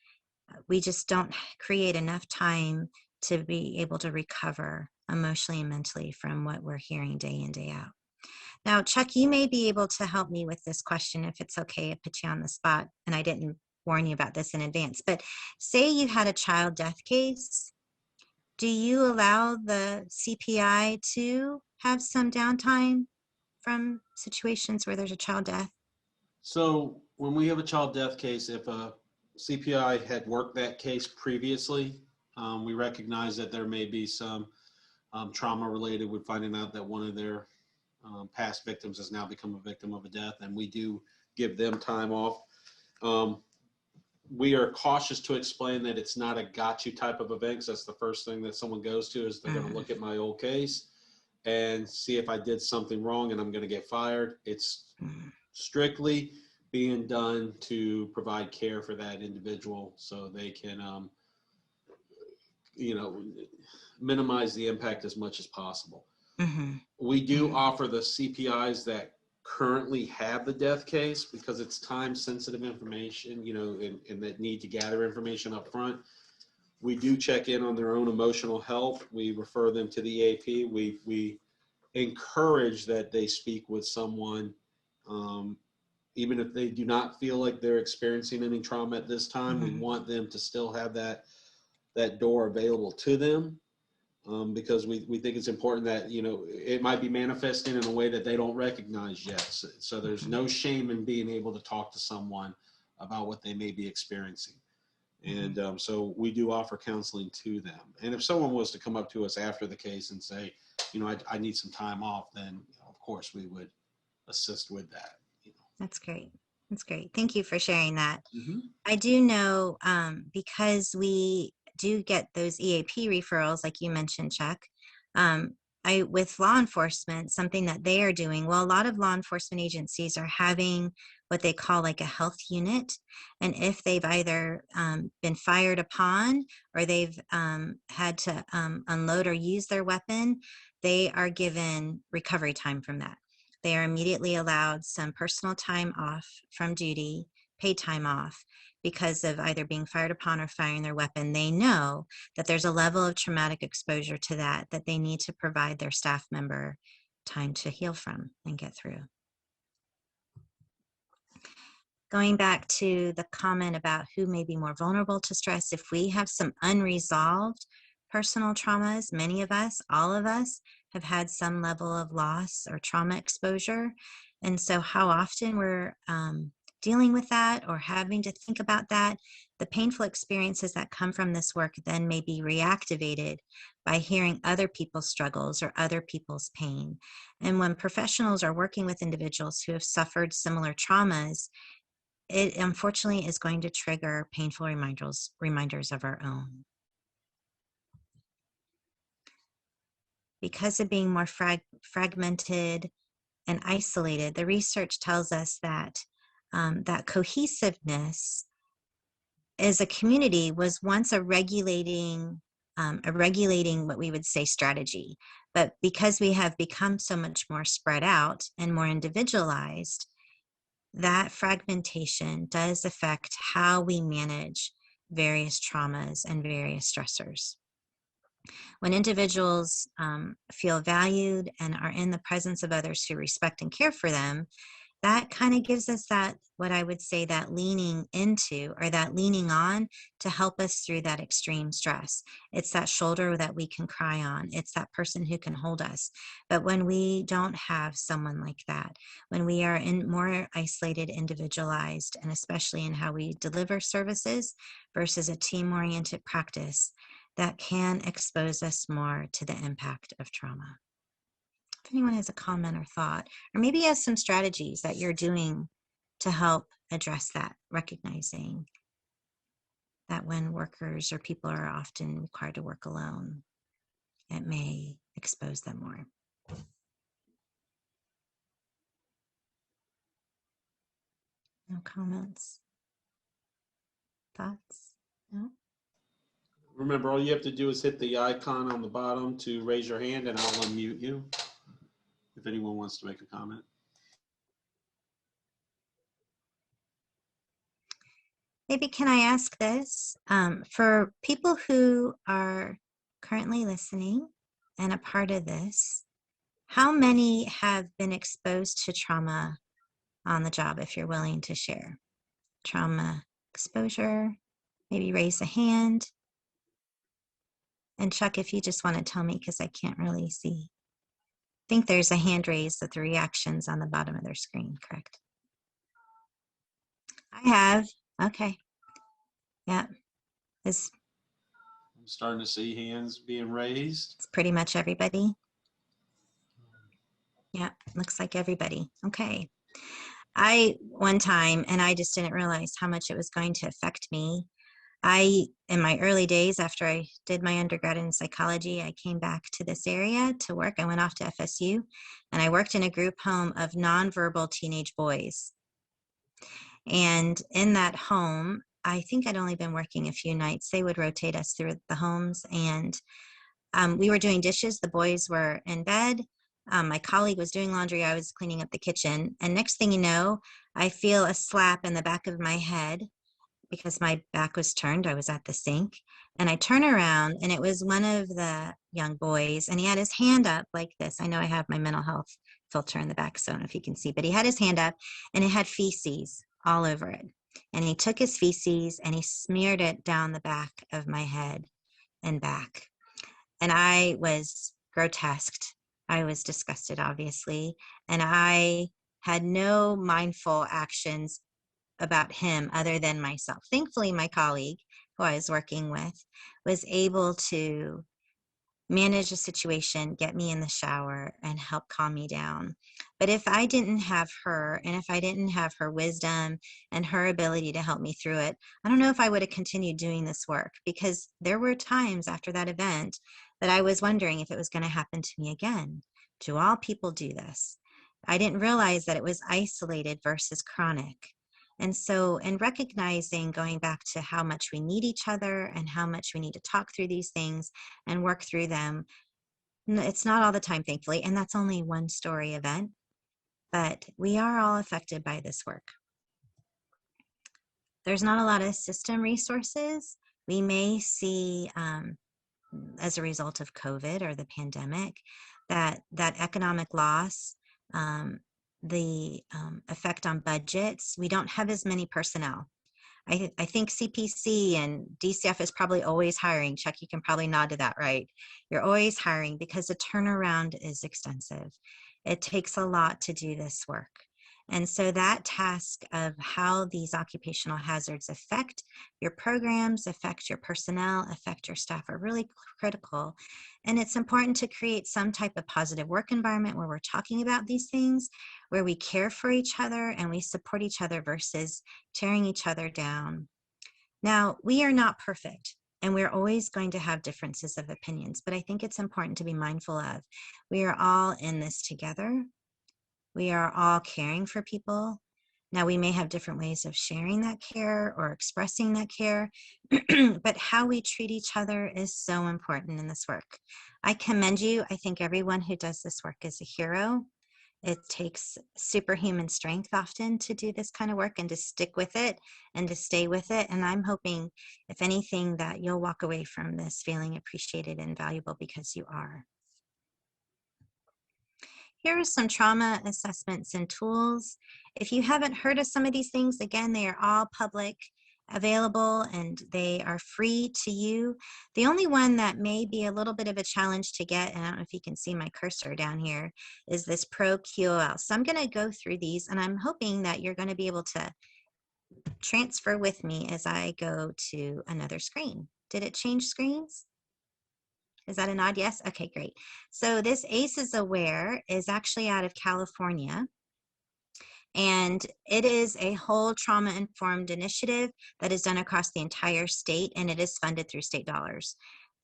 We just don't create enough time to be able to recover emotionally and mentally from what we're hearing day in, day out. Now, Chuck, you may be able to help me with this question if it's okay. I put you on the spot, and I didn't warn you about this in advance, but say you had a child death case. Do you allow the CPI to have some downtime from situations where there's a child death? So when we have a child death case, if a CPI had worked that case previously, we recognize that there may be some trauma related with finding out that one of their past victims has now become a victim of a death, and we do give them time off. We are cautious to explain that it's not a got you type of event, because that's the first thing that someone goes to is they're going to look at my old case and see if I did something wrong and I'm going to get fired. It's strictly being done to provide care for that individual so they can, minimize the impact as much as possible. Mm-hmm. We do offer the CPIs that currently have the death case, because it's time sensitive information, and that need to gather information up front. We do check in on their own emotional health. We refer them to the EAP. We encourage that they speak with someone, even if they do not feel like they're experiencing any trauma at this time. We want them to still have that door available to them. Because we think it's important that, it might be manifesting in a way that they don't recognize yet. So there's no shame in being able to talk to someone about what they may be experiencing. And so we do offer counseling to them. And if someone was to come up to us after the case and say, I need some time off, then of course we would assist with that. That's great. That's great. Thank you for sharing that. Mm-hmm. I do know, because we do get those EAP referrals, like you mentioned, Chuck, with law enforcement, something that they are doing, well, a lot of law enforcement agencies are having what they call like a health unit. And if they've either been fired upon or they've had to unload or use their weapon, they are given recovery time from that. They are immediately allowed some personal time off from duty, paid time off, because of either being fired upon or firing their weapon. They know that there's a level of traumatic exposure to that they need to provide their staff member time to heal from and get through. Going back to the comment about who may be more vulnerable to stress, if we have some unresolved personal traumas, many of us, all of us, have had some level of loss or trauma exposure. And so how often we're dealing with that or having to think about that, the painful experiences that come from this work then may be reactivated by hearing other people's struggles or other people's pain. And when professionals are working with individuals who have suffered similar traumas, it unfortunately is going to trigger painful reminders of our own. Because of being more fragmented and isolated, the research tells us that that cohesiveness as a community was once a regulating what we would say strategy. But because we have become so much more spread out and more individualized, that fragmentation does affect how we manage various traumas and various stressors. When individuals feel valued and are in the presence of others who respect and care for them, that kind of gives us that, what I would say, that leaning into or that leaning on to help us through that extreme stress. It's that shoulder that we can cry on. It's that person who can hold us. But when we don't have someone like that, when we are in more isolated, individualized, and especially in how we deliver services versus a team-oriented practice, that can expose us more to the impact of trauma. If anyone has a comment or thought, or maybe has some strategies that you're doing to help address that, recognizing that when workers or people are often required to work alone, it may expose them more. No comments? Thoughts? No? Remember, all you have to do is hit the icon on the bottom to raise your hand, and I'll unmute you if anyone wants to make a comment. Maybe can I ask this? For people who are currently listening and a part of this, how many have been exposed to trauma on the job, if you're willing to share? Trauma exposure, maybe raise a hand. And Chuck, if you just want to tell me, because I can't really see. I think there's a hand raised with the reactions on the bottom of their screen, correct? I have. Okay. Yeah. It's I'm starting to see hands being raised. pretty much everybody. Yeah, looks like everybody. Okay. One time, and I just didn't realize how much it was going to affect me. In my early days, after I did my undergrad in psychology, I came back to this area to work. I went off to FSU, and I worked in a group home of nonverbal teenage boys. And in that home, I think I'd only been working a few nights. They would rotate us through the homes, and we were doing dishes. The boys were in bed. My colleague was doing laundry. I was cleaning up the kitchen. And next thing you know, I feel a slap in the back of my head because my back was turned. I was at the sink. And I turn around, and it was one of the young boys. And he had his hand up like this. I know I have my mental health filter in the back, so I don't know if you can see. But he had his hand up, and it had feces all over it. And he took his feces, and he smeared it down the back of my head and back. And I was grotesqued. I was disgusted, obviously. And I had no mindful actions about him other than myself. Thankfully, my colleague, who I was working with, was able to manage the situation, get me in the shower, and help calm me down. But if I didn't have her, and if I didn't have her wisdom and her ability to help me through it, I don't know if I would have continued doing this work, because there were times after that event that I was wondering if it was going to happen to me again. Do all people do this? I didn't realize that it was isolated versus chronic. And so in recognizing, going back to how much we need each other and how much we need to talk through these things and work through them, it's not all the time, thankfully, and that's only one story event, but we are all affected by this work. There's not a lot of system resources. We may see, as a result of COVID or the pandemic, that economic loss, the effect on budgets. We don't have as many personnel. I think CPC and DCF is probably always hiring. Chuck, you can probably nod to that, right? You're always hiring because the turnaround is extensive. It takes a lot to do this work. And so that task of how these occupational hazards affect your programs, affect your personnel, affect your staff are really critical. And it's important to create some type of positive work environment where we're talking about these things, where we care for each other and we support each other versus tearing each other down. Now, we are not perfect, and we're always going to have differences of opinions, but I think it's important to be mindful of. We are all in this together. We are all caring for people. Now, we may have different ways of sharing that care or expressing that care, but how we treat each other is so important in this work. I commend you. I think everyone who does this work is a hero. It takes superhuman strength often to do this kind of work and to stick with it and to stay with it. And I'm hoping, if anything, that you'll walk away from this feeling appreciated and valuable because you are. Here are some trauma assessments and tools. If you haven't heard of some of these things, again, they are all public available and they are free to you. The only one that may be a little bit of a challenge to get, and I don't know if you can see my cursor down here, is this Pro QOL. So I'm going to go through these and I'm hoping that you're going to be able to transfer with me as I go to another screen. Did it change screens? Is that a nod? Yes? Okay, great. So this ACEs Aware is actually out of California. And it is a whole trauma-informed initiative that is done across the entire state, and it is funded through state dollars.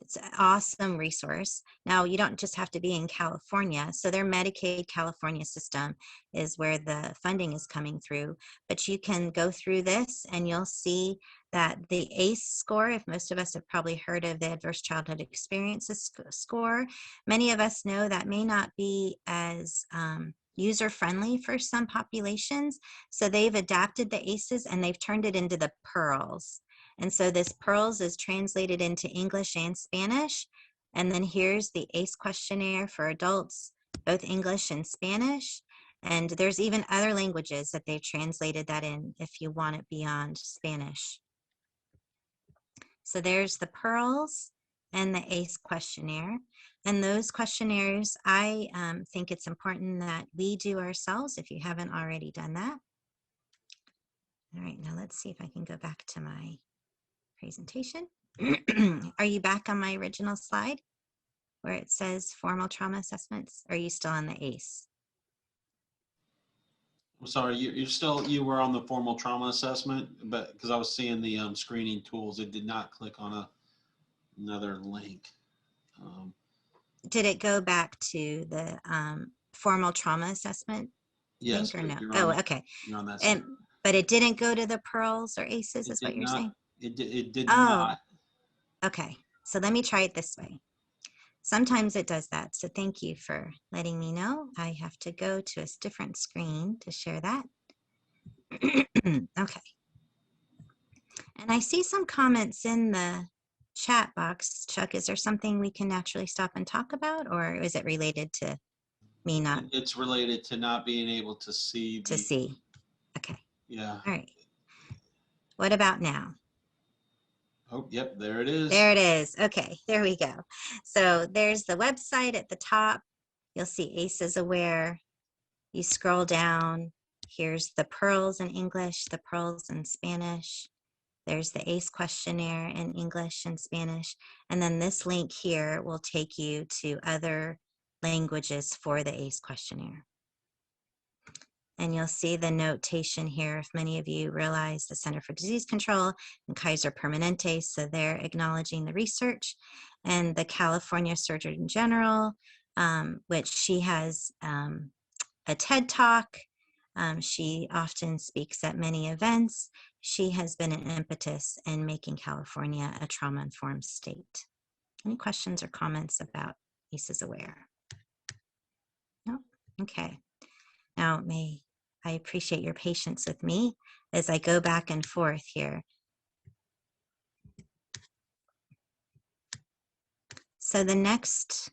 It's an awesome resource. Now, you don't just have to be in California. So their Medicaid California system is where the funding is coming through. But you can go through this and you'll see that the ACE score, if most of us have probably heard of the Adverse Childhood Experiences score, many of us know that may not be as user-friendly for some populations. So they've adapted the ACEs and they've turned it into the PEARLs. And so this PEARLs is translated into English and Spanish. And then here's the ACE questionnaire for adults, both English and Spanish. And there's even other languages that they've translated that in if you want it beyond Spanish. So there's the PEARLs and the ACE questionnaire. And those questionnaires, I think it's important that we do ourselves if you haven't already done that. All right, now let's see if I can go back to my presentation. Are you back on my original slide where it says formal trauma assessments? Or are you still on the ACE? I'm sorry, you were on the formal trauma assessment, but because I was seeing the screening tools, it did not click on another link. Did it go back to the formal trauma assessment Yes, link or no? you're Oh, on, okay. you're on that side. But it didn't go to the PEARLs or ACEs, is what you're saying? It did Oh, not. okay. So let me try it this way. Sometimes it does that. So thank you for letting me know. I have to go to a different screen to share that. Okay. And I see some comments in the chat box. Chuck, is there something we can naturally stop and talk about, or is it related to me not? It's related to not being able to see. To see. Okay. Yeah. All right. What about now? Oh, yep, there it is. There it is. Okay, there we go. So there's the website at the top. You'll see ACEs Aware. You scroll down. Here's the PEARLs in English, the PEARLs in Spanish. There's the ACE questionnaire in English and Spanish. And then this link here will take you to other languages for the ACE questionnaire. And you'll see the notation here, if many of you realize the Center for Disease Control and Kaiser Permanente, so they're acknowledging the research. And the California Surgeon General, which she has a TED Talk. She often speaks at many events. She has been an impetus in making California a trauma-informed state. Any questions or comments about ACEs Aware? No? Okay. Now, I appreciate your patience with me as I go back and forth here. So the next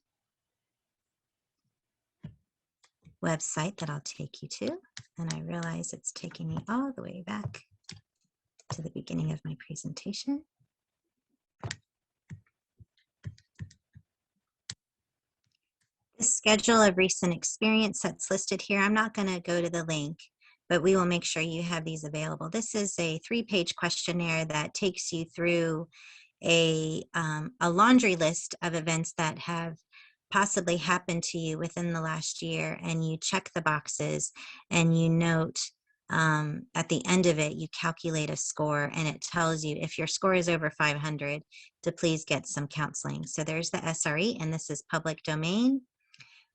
website that I'll take you to, and I realize it's taking me all the way back to the beginning of my presentation. The schedule of recent experience that's listed here, I'm not going to go to the link, but we will make sure you have these available. This is a 3-page questionnaire that takes you through a laundry list of events that have possibly happened to you within the last year, and you check the boxes and you note at the end of it, you calculate a score, and it tells you if your score is over 500 to please get some counseling. So there's the SRE, and this is public domain.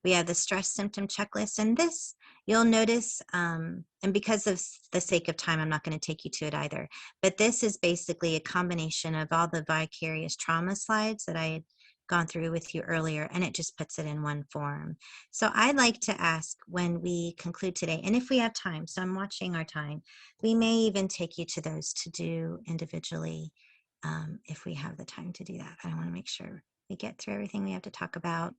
We have the stress symptom checklist, and this you'll notice, and because of the sake of time, I'm not going to take you to it either, but this is basically a combination of all the vicarious trauma slides that I had gone through with you earlier, and it just puts it in one form. So I'd like to ask, when we conclude today, and if we have time, so I'm watching our time, we may even take you to those to do individually if we have the time to do that. But I want to make sure we get through everything we have to talk about,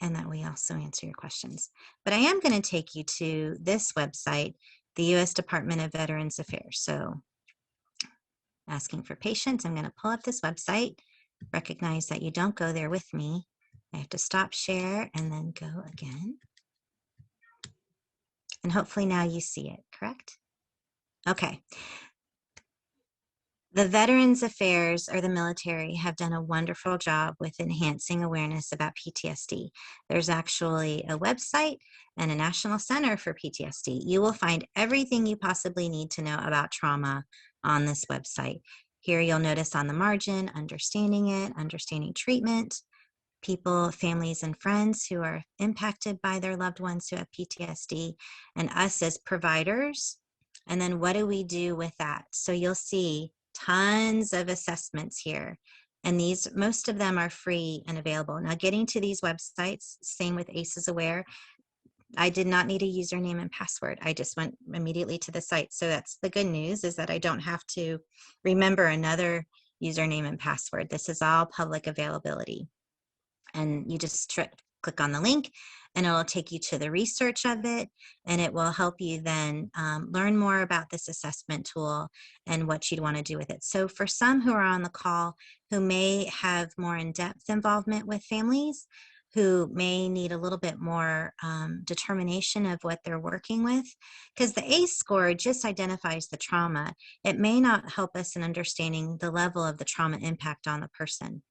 and that we also answer your questions. But I am going to take you to this website, the U.S. Department of Veterans Affairs. So asking for patience, I'm going to pull up this website. Recognize that you don't go there with me. I have to stop share and then go again. And hopefully now you see it, correct? Okay. The Veterans Affairs, or the military, have done a wonderful job with enhancing awareness about PTSD. There's actually a website and a national center for PTSD. You will find everything you possibly need to know about trauma on this website. Here you'll notice on the margin, understanding it, understanding treatment, people, families, and friends who are impacted by their loved ones who have PTSD, and us as providers. And then what do we do with that? So you'll see tons of assessments here, and these, most of them are free and available. Now, getting to these websites, same with ACEs Aware, I did not need a username and password. I just went immediately to the site. So that's the good news, is that I don't have to remember another username and password. This is all public availability. And you just click on the link, and it will take you to the research of it, and it will help you then learn more about this assessment tool and what you'd want to do with it. So for some who are on the call who may have more in-depth involvement with families, who may need a little bit more determination of what they're working with, because the ACE score just identifies the trauma. It may not help us in understanding the level of the trauma impact on the person.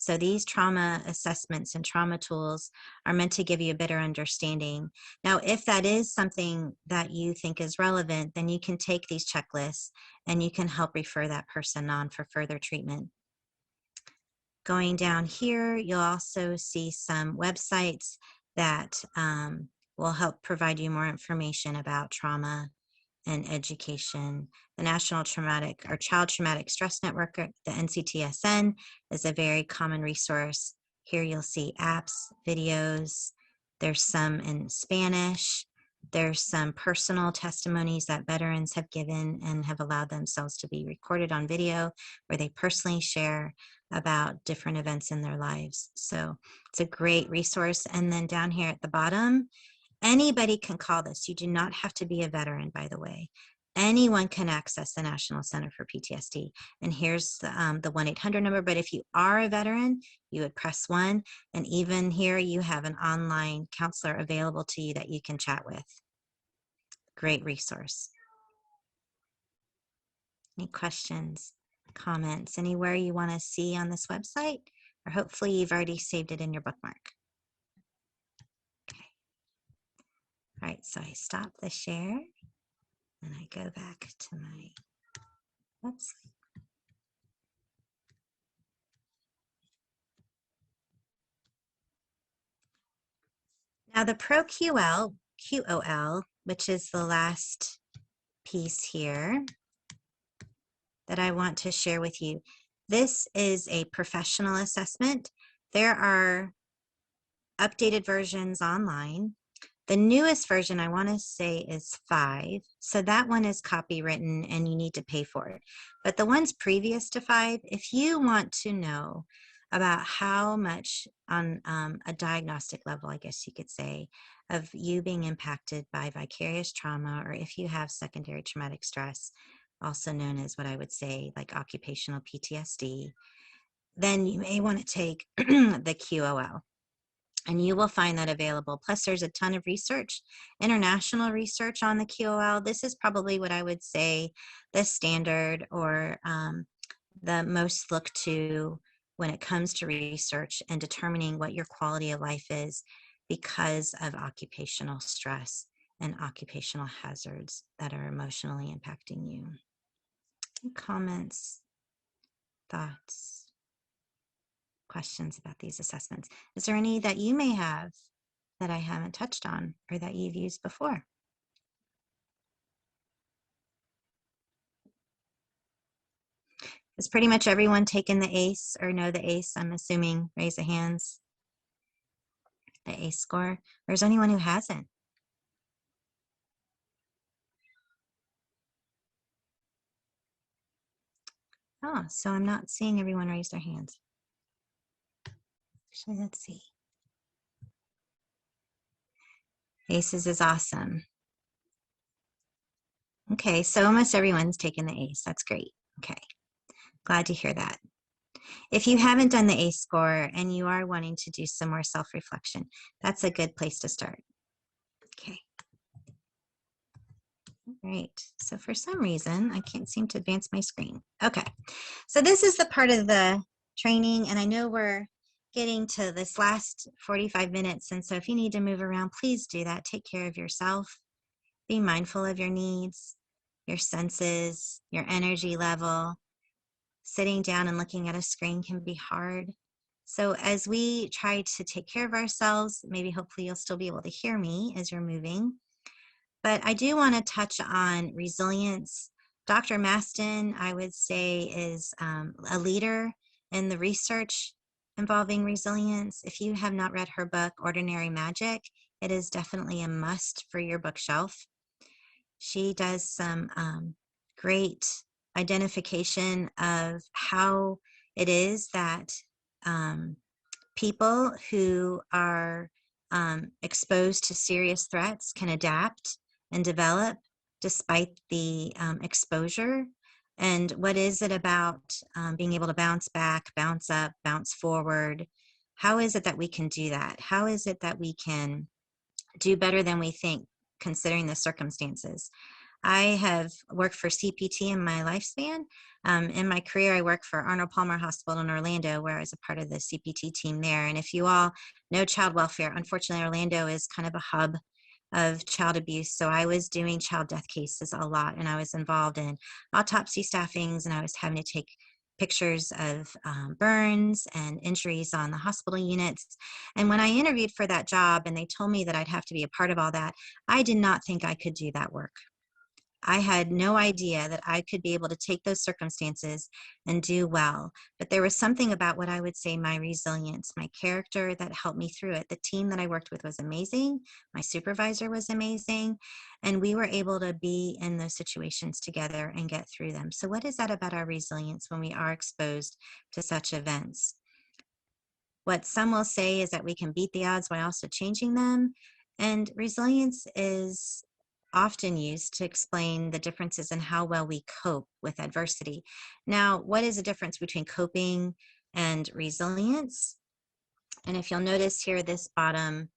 So these trauma assessments and trauma tools are meant to give you a better understanding. Now, if that is something that you think is relevant, then you can take these checklists and you can help refer that person on for further treatment. Going down here, you'll also see some websites that will help provide you more information about trauma and education. The National Traumatic or Child Traumatic Stress Network, the NCTSN, is a very common resource. Here you'll see apps, videos. There's some in Spanish. There's some personal testimonies that veterans have given and have allowed themselves to be recorded on video, where they personally share about different events in their lives. So it's a great resource. And then down here at the bottom, anybody can call this. You do not have to be a veteran, by the way. Anyone can access the National Center for PTSD. And here's the 1-800 number. But if you are a veteran, you would press 1. And even here, you have an online counselor available to you that you can chat with. Great resource. Any questions, comments, anywhere you want to see on this website? Or hopefully you've already saved it in your bookmark. Okay. All right, so I stop the share. And I go back to my website. Now the ProQOL, which is the last piece here that I want to share with you. This is a professional assessment. There are updated versions online. The newest version, I want to say, is 5. So that one is copywritten and you need to pay for it. But the ones previous to 5, if you want to know about how much on a diagnostic level, I guess you could say, of you being impacted by vicarious trauma, or if you have secondary traumatic stress, also known as what I would say like occupational PTSD, then you may want to take the QOL. And you will find that available. Plus, there's a ton of research, international research on the QOL. This is probably what I would say the standard or the most looked to when it comes to research and determining what your quality of life is because of occupational stress and occupational hazards that are emotionally impacting you. Comments, thoughts, questions about these assessments? Is there any that you may have that I haven't touched on or that you've used before? Has pretty much everyone taken the ACE or know the ACE? I'm assuming, raise the hands, the ACE score. Or is anyone who hasn't? Oh, so I'm not seeing everyone raise their hands. Actually, let's see. ACEs is awesome. Okay, so almost everyone's taken the ACE. That's great. Okay, glad to hear that. If you haven't done the ACE score and you are wanting to do some more self-reflection, that's a good place to start. Okay. Great. So for some reason, I can't seem to advance my screen. Okay. So this is the part of the training, and I know we're getting to this last 45 minutes. And so if you need to move around, please do that. Take care of yourself. Be mindful of your needs, your senses, your energy level. Sitting down and looking at a screen can be hard. So as we try to take care of ourselves, maybe hopefully you'll still be able to hear me as you're moving. But I do want to touch on resilience. Dr. Maston, I would say, is a leader in the research involving resilience. If you have not read her book, Ordinary Magic, it is definitely a must for your bookshelf. She does some great identification of how it is that people who are exposed to serious threats can adapt and develop despite the exposure. And what is it about being able to bounce back, bounce up, bounce forward? How is it that we can do that? How is it that we can do better than we think, considering the circumstances? I have worked for CPT in my lifespan. In my career, I worked for Arnold Palmer Hospital in Orlando, where I was a part of the CPT team there. And if you all know child welfare, unfortunately, Orlando is kind of a hub of child abuse. So I was doing child death cases a lot, and I was involved in autopsy staffings, and I was having to take pictures of burns and injuries on the hospital units. And when I interviewed for that job and they told me that I'd have to be a part of all that, I did not think I could do that work. I had no idea that I could be able to take those circumstances and do well. But there was something about what I would say my resilience, my character that helped me through it. The team that I worked with was amazing. My supervisor was amazing. And we were able to be in those situations together and get through them. So what is that about our resilience when we are exposed to such events? What some will say is that we can beat the odds while also changing them. And resilience is often used to explain the differences in how well we cope with adversity. Now, what is the difference between coping and resilience? And if you'll notice here, this bottom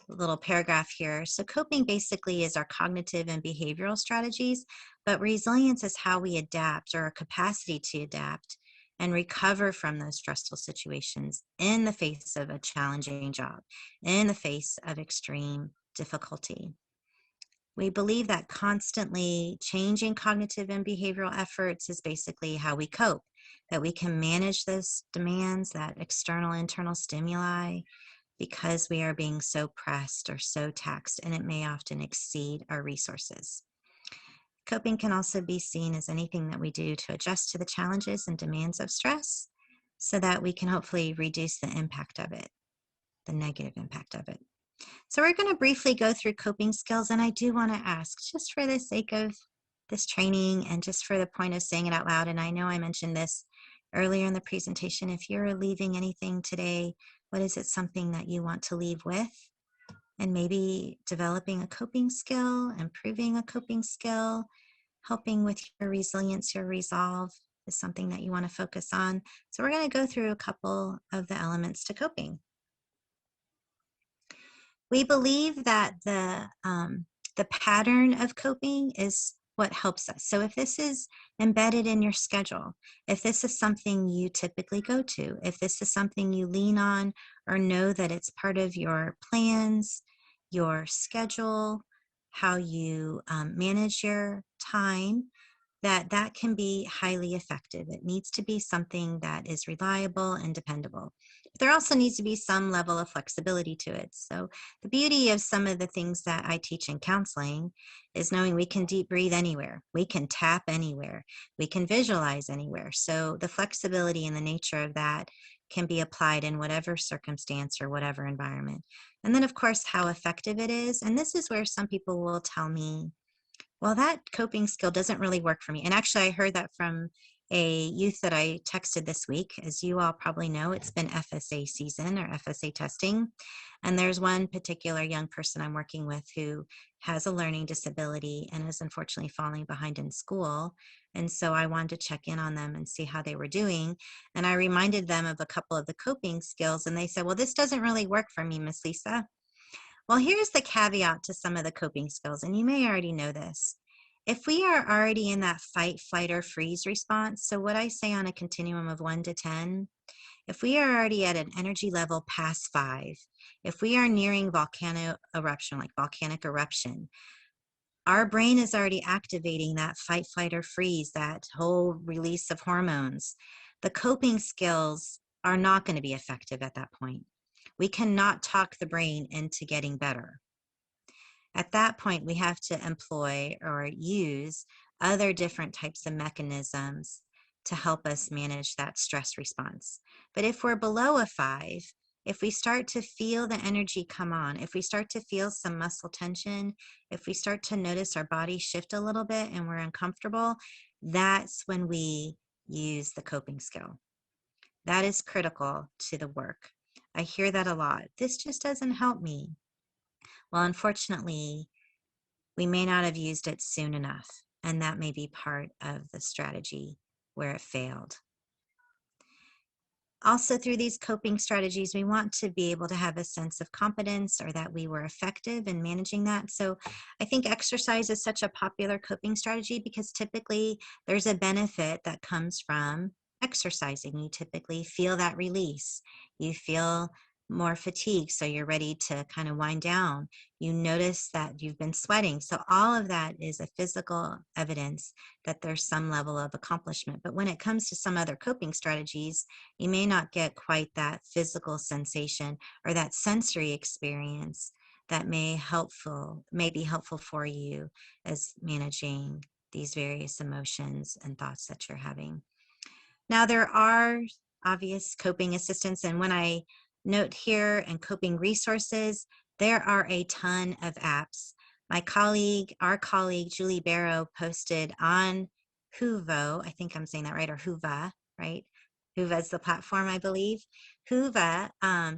little paragraph here. So coping basically is our cognitive and behavioral strategies, but resilience is how we adapt, or our capacity to adapt and recover from those stressful situations in the face of a challenging job, in the face of extreme difficulty. We believe that constantly changing cognitive and behavioral efforts is basically how we cope, that we can manage those demands, that external, internal stimuli, because we are being so pressed or so taxed, and it may often exceed our resources. Coping can also be seen as anything that we do to adjust to the challenges and demands of stress so that we can hopefully reduce the impact of it, the negative impact of it. So we're going to briefly go through coping skills, and I do want to ask, just for the sake of this training and just for the point of saying it out loud, and I know I mentioned this earlier in the presentation, if you're leaving anything today, what is it something that you want to leave with? And maybe developing a coping skill, improving a coping skill, helping with your resilience, your resolve is something that you want to focus on. So we're going to go through a couple of the elements to coping. We believe that the pattern of coping is what helps us. So if this is embedded in your schedule, if this is something you typically go to, if this is something you lean on or know that it's part of your plans, your schedule, how you manage your time, that can be highly effective. It needs to be something that is reliable and dependable. But there also needs to be some level of flexibility to it. So the beauty of some of the things that I teach in counseling is knowing we can deep breathe anywhere, we can tap anywhere, we can visualize anywhere. So the flexibility and the nature of that can be applied in whatever circumstance or whatever environment. And then, of course, how effective it is. And this is where some people will tell me, well, that coping skill doesn't really work for me. And actually, I heard that from a youth that I texted this week. As you all probably know, it's been FSA season or FSA testing. And there's one particular young person I'm working with who has a learning disability and is unfortunately falling behind in school. And so I wanted to check in on them and see how they were doing. And I reminded them of a couple of the coping skills. And they said, well, this doesn't really work for me, Miss Lisa. Well, here's the caveat to some of the coping skills, and you may already know this. If we are already in that fight, flight, or freeze response, so what I say on a continuum of 1 to 10, if we are already at an energy level past 5, if we are nearing volcano eruption, like volcanic eruption, our brain is already activating that fight, flight, or freeze, that whole release of hormones. The coping skills are not going to be effective at that point. We cannot talk the brain into getting better. At that point, we have to employ or use other different types of mechanisms to help us manage that stress response. But if we're below a 5, if we start to feel the energy come on, if we start to feel some muscle tension, if we start to notice our body shift a little bit and we're uncomfortable, that's when we use the coping skill. That is critical to the work. I hear that a lot. This just doesn't help me. Well, unfortunately, we may not have used it soon enough, and that may be part of the strategy where it failed. Also, through these coping strategies, we want to be able to have a sense of competence or that we were effective in managing that. So I think exercise is such a popular coping strategy because typically there's a benefit that comes from exercising. You typically feel that release. You feel more fatigued, so you're ready to kind of wind down. You notice that you've been sweating. So all of that is a physical evidence that there's some level of accomplishment. But when it comes to some other coping strategies, you may not get quite that physical sensation or that sensory experience that may be helpful for you as managing these various emotions and thoughts that you're having. Now, there are obvious coping assistants, and when I note here and coping resources, there are a ton of apps. Our colleague, Julie Barrow, posted on Huvo, I think I'm saying that right, or Huva, right? Huva is the platform, I believe. Huva,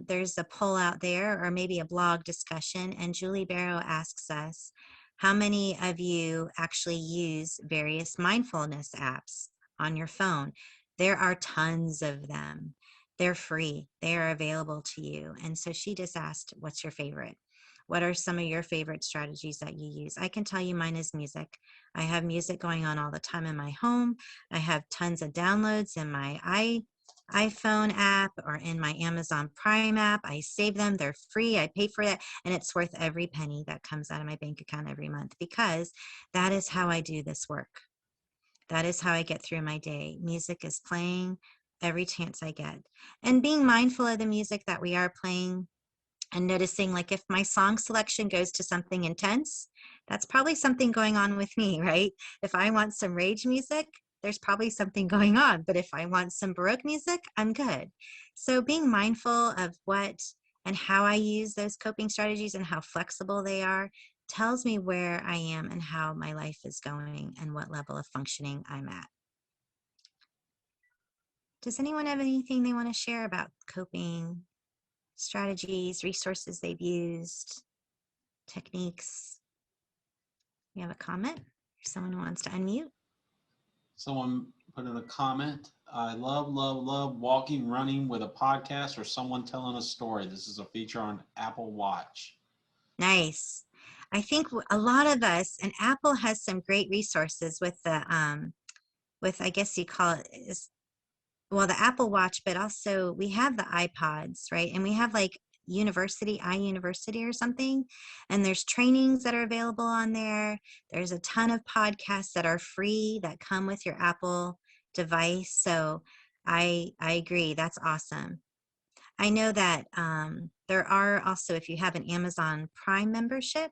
there's a poll out there or maybe a blog discussion, and Julie Barrow asks us, how many of you actually use various mindfulness apps on your phone? There are tons of them. They're free. They are available to you. And so she just asked, what's your favorite? What are some of your favorite strategies that you use? I can tell you mine is music. I have music going on all the time in my home. I have tons of downloads in my iPhone app or in my Amazon Prime app. I save them. They're free. I pay for that. And it's worth every penny that comes out of my bank account every month because that is how I do this work. That is how I get through my day. Music is playing every chance I get. And being mindful of the music that we are playing and noticing, like, if my song selection goes to something intense, that's probably something going on with me, right? If I want some rage music, there's probably something going on. But if I want some Baroque music, I'm good. So being mindful of what and how I use those coping strategies and how flexible they are tells me where I am and how my life is going and what level of functioning I'm at. Does anyone have anything they want to share about coping strategies, resources they've used, techniques? You have a comment? If someone who wants to unmute. Someone put in a comment. I love walking, running with a podcast or someone telling a story. This is a feature on Apple Watch. Nice. I think a lot of us, and Apple has some great resources with with, I guess you call it, well, the Apple Watch, but also we have the iPods, right? And we have like iUniversity or something. And there's trainings that are available on there. There's a ton of podcasts that are free that come with your Apple device. So I agree. That's awesome. I know that there are also, if you have an Amazon Prime membership,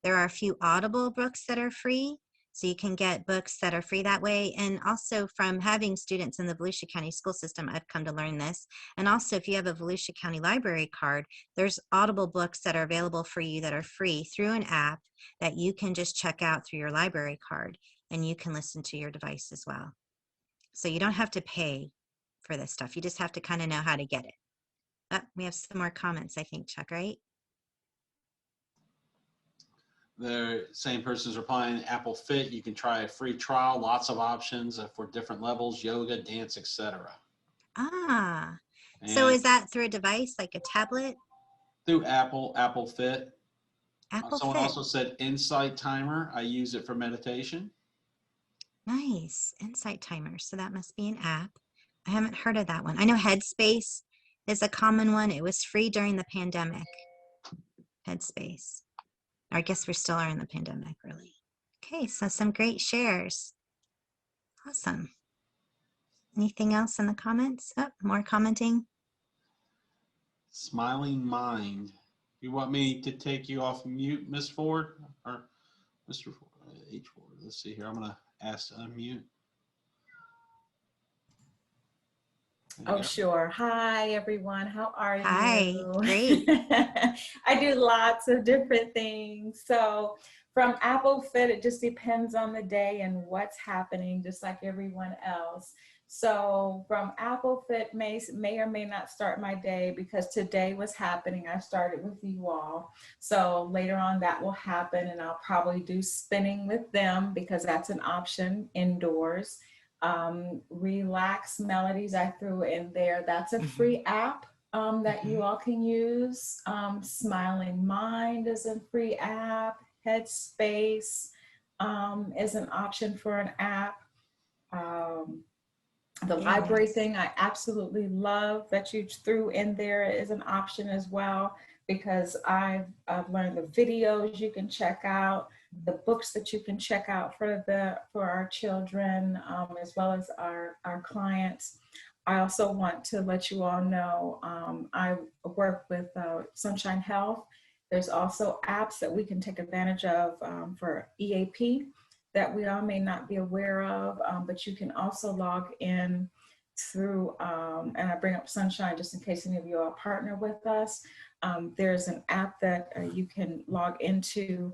there are a few Audible books that are free. So you can get books that are free that way. And also from having students in the Volusia County school system, I've come to learn this. And also if you have a Volusia County library card, there's Audible books that are available for you that are free through an app that you can just check out through your library card, and you can listen to your device as well. So you don't have to pay for this stuff. You just have to kind of know how to get it. We have some more comments, I think, Chuck, right? The same person's replying, Apple Fit, you can try a free trial, lots of options for different levels, yoga, dance, etc. Ah, so And is that through a device like a tablet? through Apple Fit. Apple Someone Fit. also said Insight Timer. I use it for meditation. Nice. Insight Timer. So that must be an app. I haven't heard of that one. I know Headspace is a common one. It was free during the pandemic. Headspace. Or I guess we still are in the pandemic, really. Okay, so some great shares. Awesome. Anything else in the comments? Oh, more commenting. Smiling Mind. You want me to take you off mute, Miss Ford? Or Mr. Ford, H. Ford. Let's see here. I'm going to ask to unmute. Oh, sure. Hi, everyone. How are you? Hi, great. I do lots of different things. So from Apple Fit, it just depends on the day and what's happening, just like everyone else. So from Apple Fit may or may not start my day because today was happening. I started with you all. So later on that will happen, and I'll probably do spinning with them because that's an option indoors. Relax Melodies I threw in there. That's a free app that you all can use. Smiling Mind is a free app. Headspace is an option for an app. The library thing I absolutely love that you threw in there is an option as well, because I've learned the videos you can check out, the books that you can check out for our children, as well as our clients. I also want to let you all know I work with Sunshine Health. There's also apps that we can take advantage of for EAP that we all may not be aware of, but you can also log in through, and I bring up Sunshine just in case any of you all partner with us. There's an app that you can log into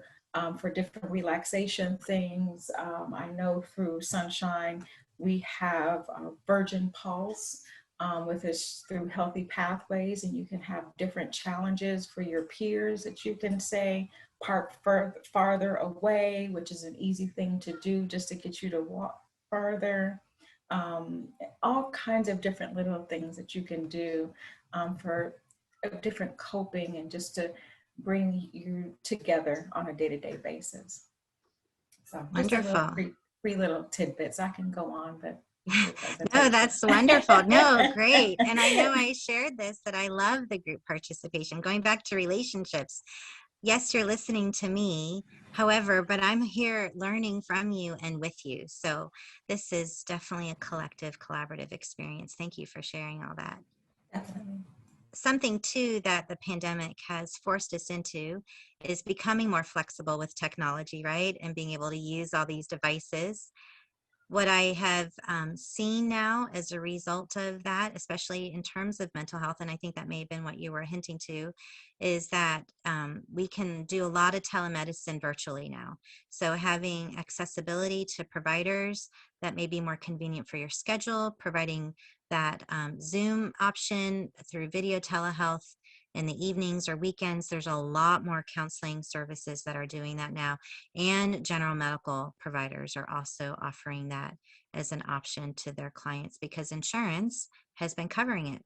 for different relaxation things. I know through Sunshine, we have Virgin Pulse with this through Healthy Pathways, and you can have different challenges for your peers that you can say, park farther away, which is an easy thing to do just to get you to walk further. All kinds of different little things that you can do for different coping and just to bring you together on a day-to-day basis. So Wonderful. Free little tidbits. I can go on, but no, that's wonderful. No, great. And I know I shared this, that I love the group participation. Going back to relationships, yes, you're listening to me, however, but I'm here learning from you and with you. So this is definitely a collective, collaborative experience. Thank you for sharing all that. Definitely. Something too that the pandemic has forced us into is becoming more flexible with technology, right? And being able to use all these devices. What I have seen now as a result of that, especially in terms of mental health, and I think that may have been what you were hinting to, is that we can do a lot of telemedicine virtually now. So having accessibility to providers that may be more convenient for your schedule, providing that Zoom option through video telehealth in the evenings or weekends. There's a lot more counseling services that are doing that now, and general medical providers are also offering that as an option to their clients because insurance has been covering it.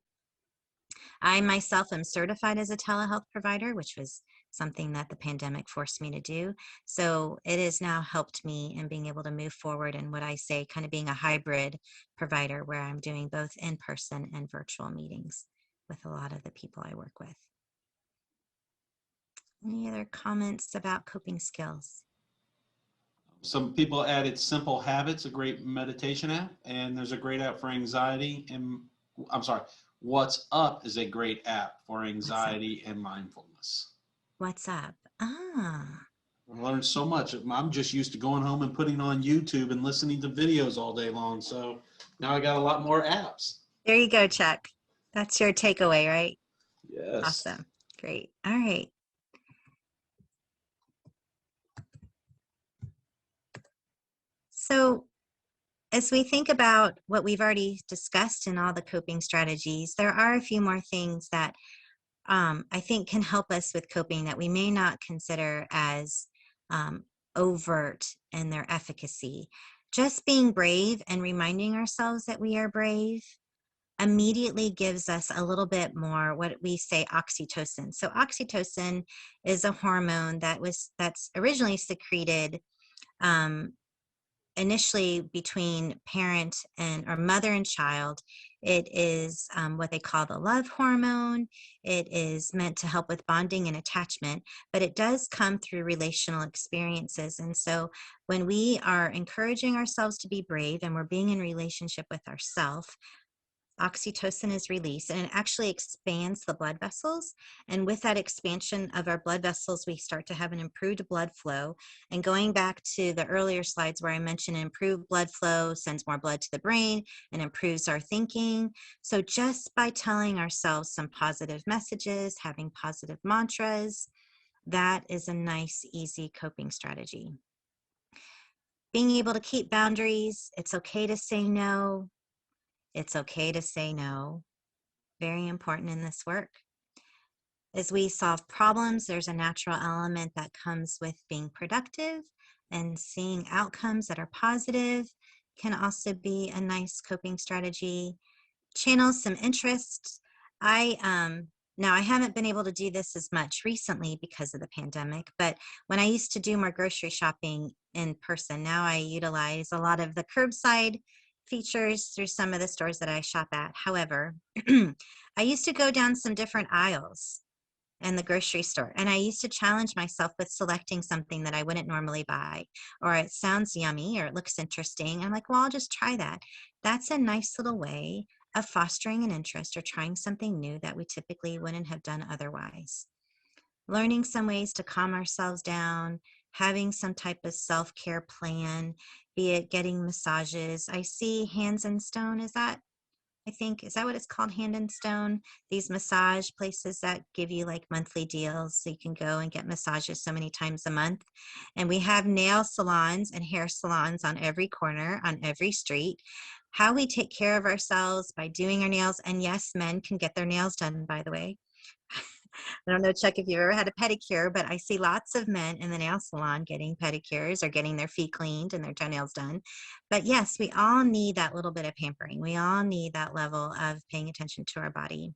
I myself am certified as a telehealth provider, which was something that the pandemic forced me to do. So it has now helped me in being able to move forward in what I say kind of being a hybrid provider, where I'm doing both in-person and virtual meetings with a lot of the people I work with. Any other comments about coping skills? Some people added Simple Habits, a great meditation app, and there's a great app for anxiety. And I'm sorry, What's Up is a great app for anxiety and mindfulness. What's Up? Ah. I learned so much. I'm just used to going home and putting on YouTube and listening to videos all day long. So now I got a lot more apps. There you go, Chuck. That's your takeaway, right? Yes. Awesome. Great. All right. So as we think about what we've already discussed in all the coping strategies, there are a few more things that I think can help us with coping that we may not consider as overt in their efficacy. Just being brave and reminding ourselves that we are brave immediately gives us a little bit more what we say oxytocin. So oxytocin is a hormone that's originally secreted initially between parent and or mother and child. It is what they call the love hormone. It is meant to help with bonding and attachment, but it does come through relational experiences. And so when we are encouraging ourselves to be brave and we're being in relationship with ourselves, oxytocin is released, and it actually expands the blood vessels. And with that expansion of our blood vessels, we start to have an improved blood flow. And going back to the earlier slides where I mentioned improved blood flow sends more blood to the brain and improves our thinking. So just by telling ourselves some positive messages, having positive mantras, that is a nice, easy coping strategy. Being able to keep boundaries, it's okay to say no. It's okay to say no. Very important in this work. As we solve problems, there's a natural element that comes with being productive, and seeing outcomes that are positive can also be a nice coping strategy. Channel some interests. Now I haven't been able to do this as much recently because of the pandemic, but when I used to do more grocery shopping in person, now I utilize a lot of the curbside features through some of the stores that I shop at. However, I used to go down some different aisles in the grocery store, and I used to challenge myself with selecting something that I wouldn't normally buy, or it sounds yummy or it looks interesting. I'm like, well, I'll just try that. That's a nice little way of fostering an interest or trying something new that we typically wouldn't have done otherwise. Learning some ways to calm ourselves down, having some type of self-care plan, be it getting massages. I see Hands and Stone, is that what it's called, Hand and Stone? These massage places that give you like monthly deals, so you can go and get massages so many times a month. And we have nail salons and hair salons on every corner, on every street. How we take care of ourselves by doing our nails, and yes, men can get their nails done, by the way. I don't know, Chuck, if you've ever had a pedicure, but I see lots of men in the nail salon getting pedicures or getting their feet cleaned and their toenails done. But yes, we all need that little bit of pampering. We all need that level of paying attention to our body.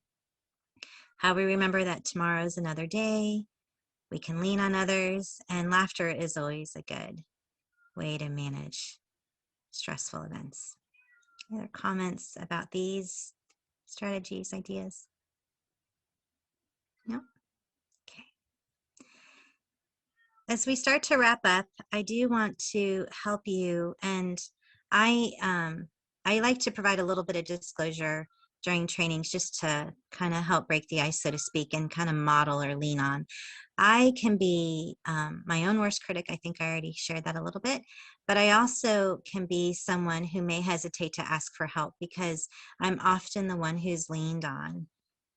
How we remember that tomorrow is another day. We can lean on others, and laughter is always a good way to manage stressful events. Any other comments about these strategies, ideas? No? Okay. As we start to wrap up, I do want to help you, and I like to provide a little bit of disclosure during trainings just to kind of help break the ice, so to speak, and kind of model or lean on. I can be my own worst critic. I think I already shared that a little bit, but I also can be someone who may hesitate to ask for help because I'm often the one who's leaned on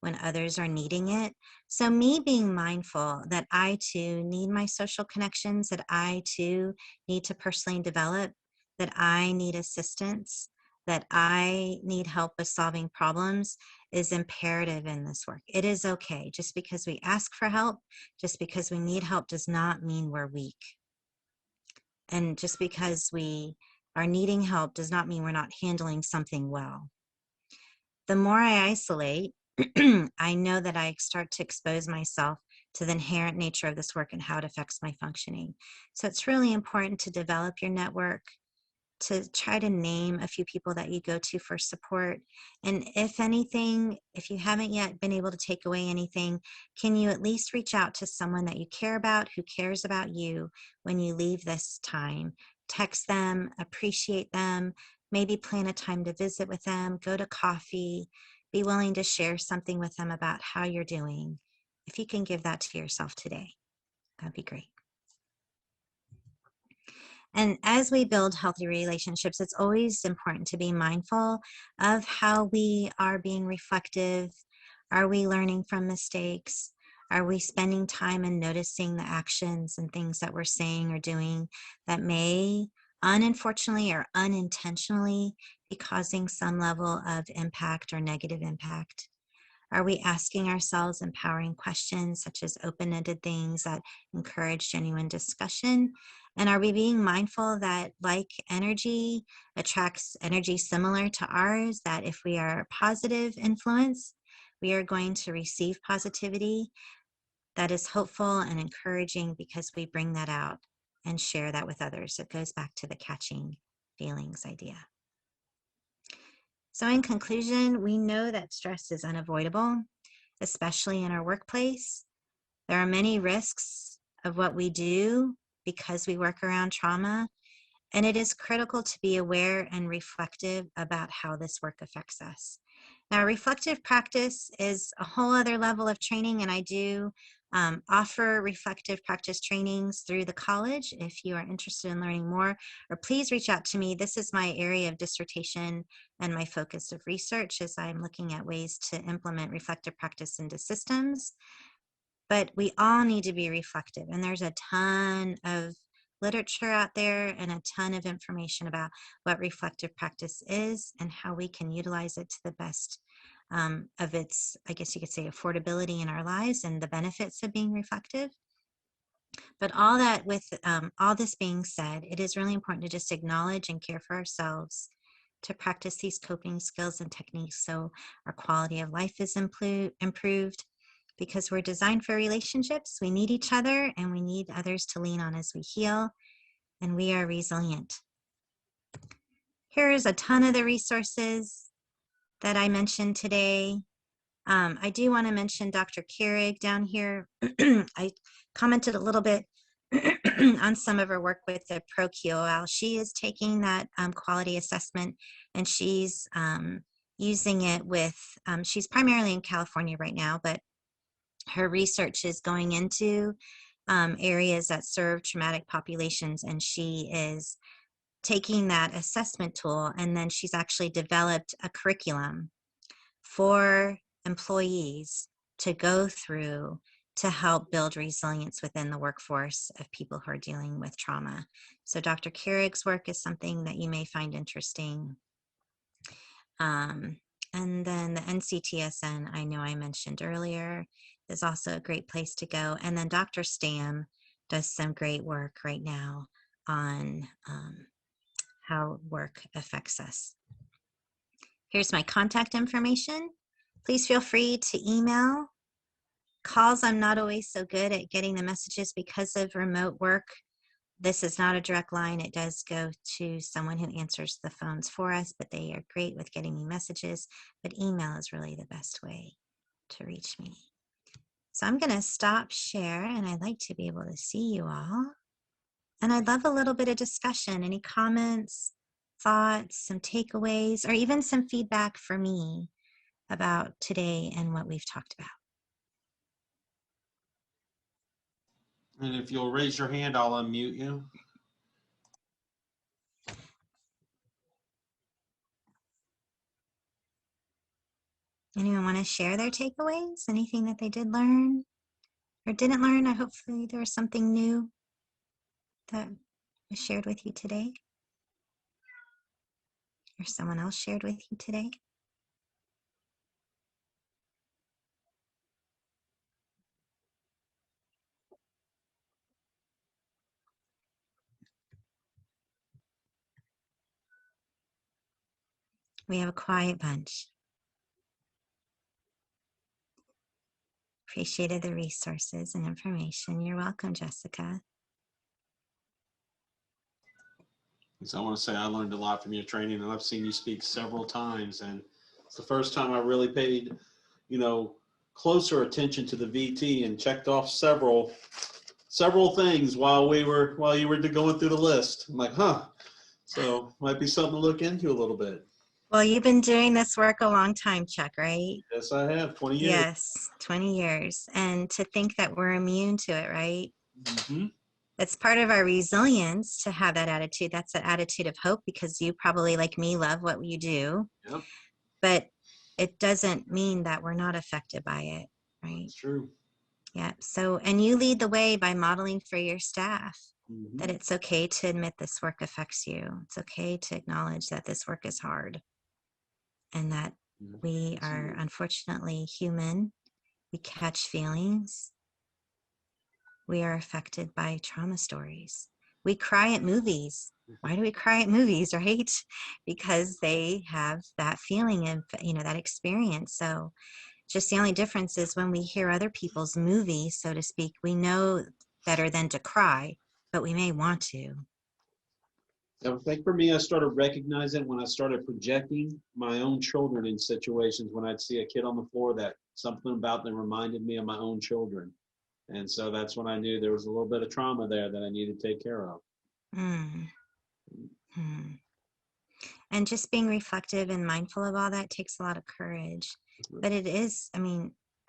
when others are needing it. So me being mindful that I too need my social connections, that I too need to personally develop, that I need assistance, that I need help with solving problems is imperative in this work. It is okay. Just because we ask for help, just because we need help does not mean we're weak. And just because we are needing help does not mean we're not handling something well. The more I isolate, I know that I start to expose myself to the inherent nature of this work and how it affects my functioning. So it's really important to develop your network, to try to name a few people that you go to for support. And if anything, if you haven't yet been able to take away anything, can you at least reach out to someone that you care about, who cares about you when you leave this time? Text them, appreciate them, maybe plan a time to visit with them, go to coffee, be willing to share something with them about how you're doing. If you can give that to yourself today, that'd be great. And as we build healthy relationships, it's always important to be mindful of how we are being reflective. Are we learning from mistakes? Are we spending time and noticing the actions and things that we're saying or doing that may unfortunately or unintentionally be causing some level of impact or negative impact? Are we asking ourselves empowering questions such as open-ended things that encourage genuine discussion? And are we being mindful that like energy attracts energy similar to ours, that if we are a positive influence, we are going to receive positivity that is hopeful and encouraging because we bring that out and share that with others. It goes back to the catching feelings idea. So in conclusion, we know that stress is unavoidable, especially in our workplace. There are many risks of what we do because we work around trauma, and it is critical to be aware and reflective about how this work affects us. Now, reflective practice is a whole other level of training, and I do offer reflective practice trainings through the college. If you are interested in learning more, or please reach out to me. This is my area of dissertation and my focus of research as I'm looking at ways to implement reflective practice into systems. But we all need to be reflective, and there's a ton of literature out there and a ton of information about what reflective practice is and how we can utilize it to the best of its, I guess you could say, affordability in our lives and the benefits of being reflective. But all that, with all this being said, it is really important to just acknowledge and care for ourselves, to practice these coping skills and techniques so our quality of life is improved, because we're designed for relationships. We need each other, and we need others to lean on as we heal, and we are resilient. Here's a ton of the resources that I mentioned today. I do want to mention Dr. Keurig down here. I commented a little bit on some of her work with the ProQOL. She is taking that quality assessment, and she's using it with, she's primarily in California right now, but her research is going into areas that serve traumatic populations, and she is taking that assessment tool, and then she's actually developed a curriculum for employees to go through to help build resilience within the workforce of people who are dealing with trauma. So Dr. Keurig's work is something that you may find interesting. And then the NCTSN, I know I mentioned earlier, is also a great place to go. And then Dr. Stam does some great work right now on how work affects us. Here's my contact information. Please feel free to email. Calls, I'm not always so good at getting the messages because of remote work. This is not a direct line. It does go to someone who answers the phones for us, but they are great with getting me messages. But email is really the best way to reach me. So I'm going to stop share, and I'd like to be able to see you all. And I'd love a little bit of discussion. Any comments, thoughts, some takeaways, or even some feedback for me about today and what we've talked about. And if you'll raise your hand, I'll unmute you. Anyone want to share their takeaways? Anything that they did learn or didn't learn? Hopefully there was something new that was shared with you today, or someone else shared with you today. We have a quiet bunch. Appreciated the resources and information. You're welcome, Jessica. So I want to say I learned a lot from your training, and I've seen you speak several times, and it's the first time I really paid, closer attention to the VT and checked off several things while you were going through the list. I'm like, huh. So might be something to look into a little bit. Well, you've been doing this work a long time, Chuck, right? Yes, I have 20 years. Yes, 20 years. And to think that we're immune to it, right? Mm-hmm. It's part of our resilience to have that attitude. That's an attitude of hope, because you probably, like me, love what you do. Yep. But it doesn't mean that we're not affected by it, right? It's true. Yeah. So, and you lead the way by modeling for your staff Mm-hmm. that it's okay to admit this work affects you. It's okay to acknowledge that this work is hard and that we are unfortunately human. We catch feelings. We are affected by trauma stories. We cry at movies. Why do we cry at movies, right? Because they have that feeling of, that experience. So just the only difference is when we hear other people's movies, so to speak, we know better than to cry, but we may want to. I think for me, I started recognizing when I started projecting my own children in situations when I'd see a kid on the floor that something about them reminded me of my own children. And so that's when I knew there was a little bit of trauma there that I needed to take care of. And just being reflective and mindful of all that takes a lot of courage. But it is,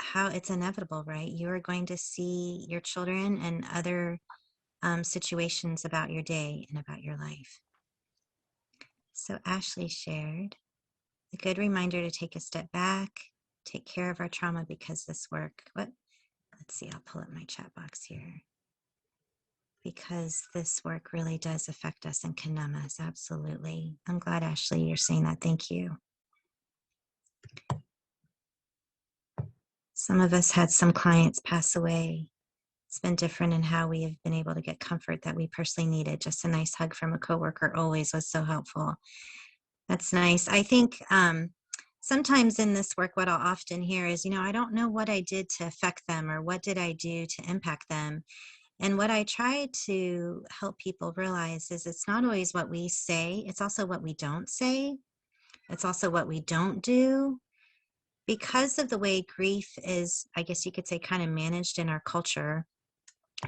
how it's inevitable, right? You are going to see your children and other situations about your day and about your life. So Ashley shared a good reminder to take a step back, take care of our trauma, because this work, let's see, I'll pull up my chat box here. Because this work really does affect us and can numb us, absolutely. I'm glad, Ashley, you're saying that. Thank you. Some of us had some clients pass away. It's been different in how we have been able to get comfort that we personally needed. Just a nice hug from a coworker always was so helpful. That's nice. I think sometimes in this work, what I'll often hear is, I don't know what I did to affect them, or what did I do to impact them. And what I try to help people realize is it's not always what we say, it's also what we don't say. It's also what we don't do. Because of the way grief is, I guess you could say, kind of managed in our culture,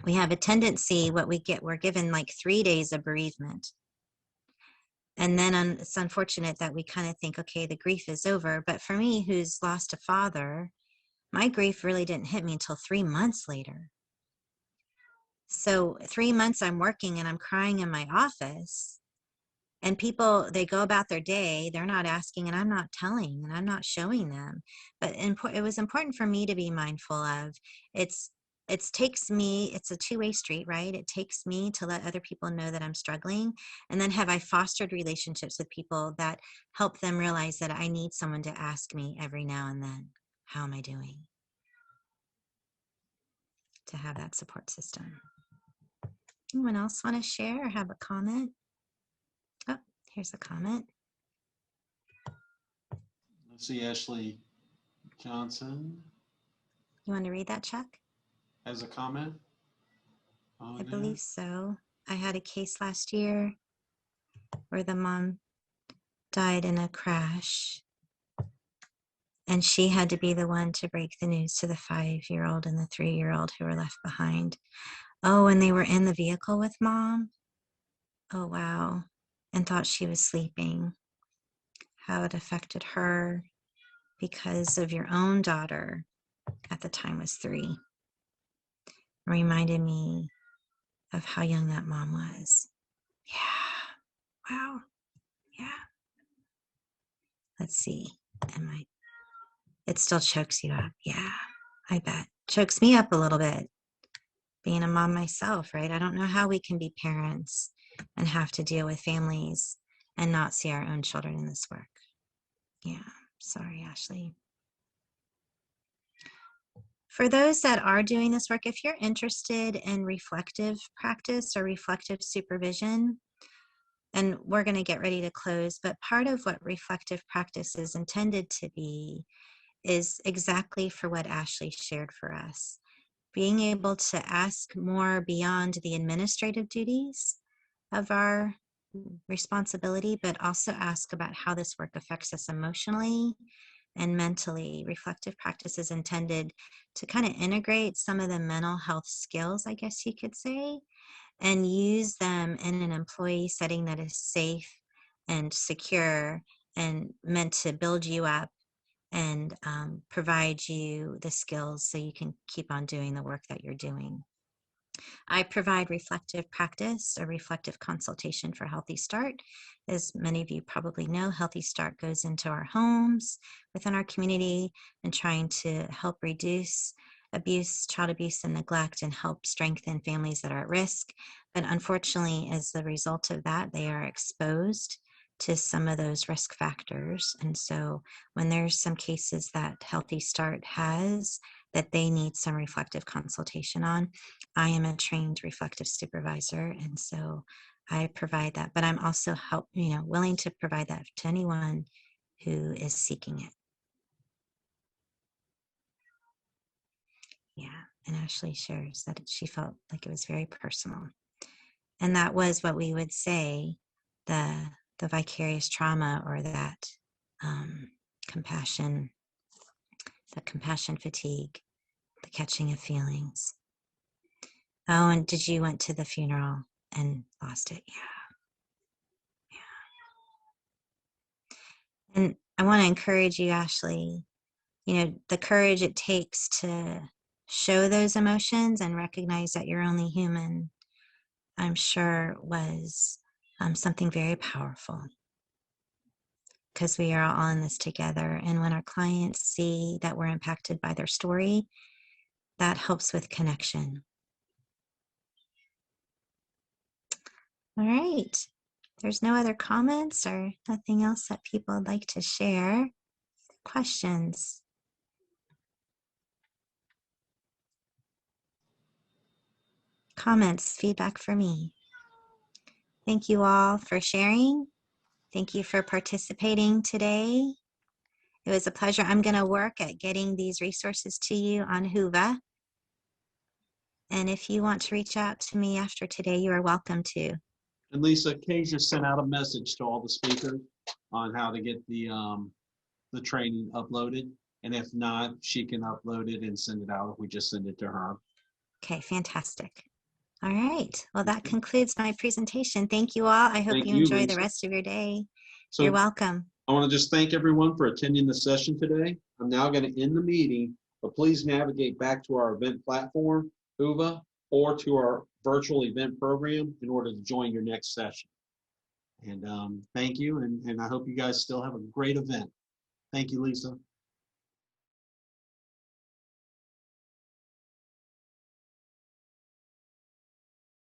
we have a tendency, we're given like 3 days of bereavement. And then it's unfortunate that we kind of think, okay, the grief is over. But for me, who's lost a father, my grief really didn't hit me until 3 months later. So 3 months I'm working and I'm crying in my office, and people, they go about their day, they're not asking, and I'm not telling, and I'm not showing them. But it was important for me to be mindful of, it takes me, it's a two-way street, right? It takes me to let other people know that I'm struggling. And then have I fostered relationships with people that help them realize that I need someone to ask me every now and then, how am I doing? To have that support system. Anyone else want to share or have a comment? Oh, here's a comment. Let's see, Ashley Johnson. You want to read that, Chuck? Has a comment? I believe so. I had a case last year where the mom died in a crash, and she had to be the one to break the news to the 5-year-old and the 3-year-old who were left behind. Oh, and they were in the vehicle with mom? Oh, wow. And thought she was sleeping. How it affected her because of your own daughter at the time was 3. Reminded me of how young that mom was. Yeah. Wow. Yeah. Let's see. It still chokes you up. Yeah, I bet. Chokes me up a little bit. Being a mom myself, right? I don't know how we can be parents and have to deal with families and not see our own children in this work. Yeah. Sorry, Ashley. For those that are doing this work, if you're interested in reflective practice or reflective supervision, and we're going to get ready to close, but part of what reflective practice is intended to be is exactly for what Ashley shared for us. Being able to ask more beyond the administrative duties of our responsibility, but also ask about how this work affects us emotionally and mentally. Reflective practice is intended to kind of integrate some of the mental health skills, I guess you could say, and use them in an employee setting that is safe and secure and meant to build you up and provide you the skills so you can keep on doing the work that you're doing. I provide reflective practice or reflective consultation for Healthy Start. As many of you probably know, Healthy Start goes into our homes within our community and trying to help reduce abuse, child abuse and neglect, and help strengthen families that are at risk. But unfortunately, as a result of that, they are exposed to some of those risk factors. And so when there's some cases that Healthy Start has that they need some reflective consultation on, I am a trained reflective supervisor, and so I provide that. But I'm also willing to provide that to anyone who is seeking it. Yeah, and Ashley shares that she felt like it was very personal, and that was what we would say the vicarious trauma, or that compassion, the compassion fatigue, the catching of feelings. Oh, and did you went to the funeral and lost it? Yeah. And I want to encourage you, Ashley, the courage it takes to show those emotions and recognize that you're only human, I'm sure was something very powerful, because we are all in this together. And when our clients see that we're impacted by their story, that helps with connection. All right. There's no other comments or nothing else that people would like to share. Questions? Comments, feedback for me. Thank you all for sharing. Thank you for participating today. It was a pleasure. I'm going to work at getting these resources to you on Whova. And if you want to reach out to me after today, you are welcome to. And Lisa, Kay just sent out a message to all the speakers on how to get the training uploaded. And if not, she can upload it and send it out if we just send it to her. Okay, fantastic. All right. Well, that concludes my presentation. Thank you all. I hope you enjoy the rest of your day. So you're welcome. I want to just thank everyone for attending the session today. I'm now going to end the meeting, but please navigate back to our event platform, Whova, or to our virtual event program in order to join your next session. And thank you, and I hope you guys still have a great event. Thank you, Lisa.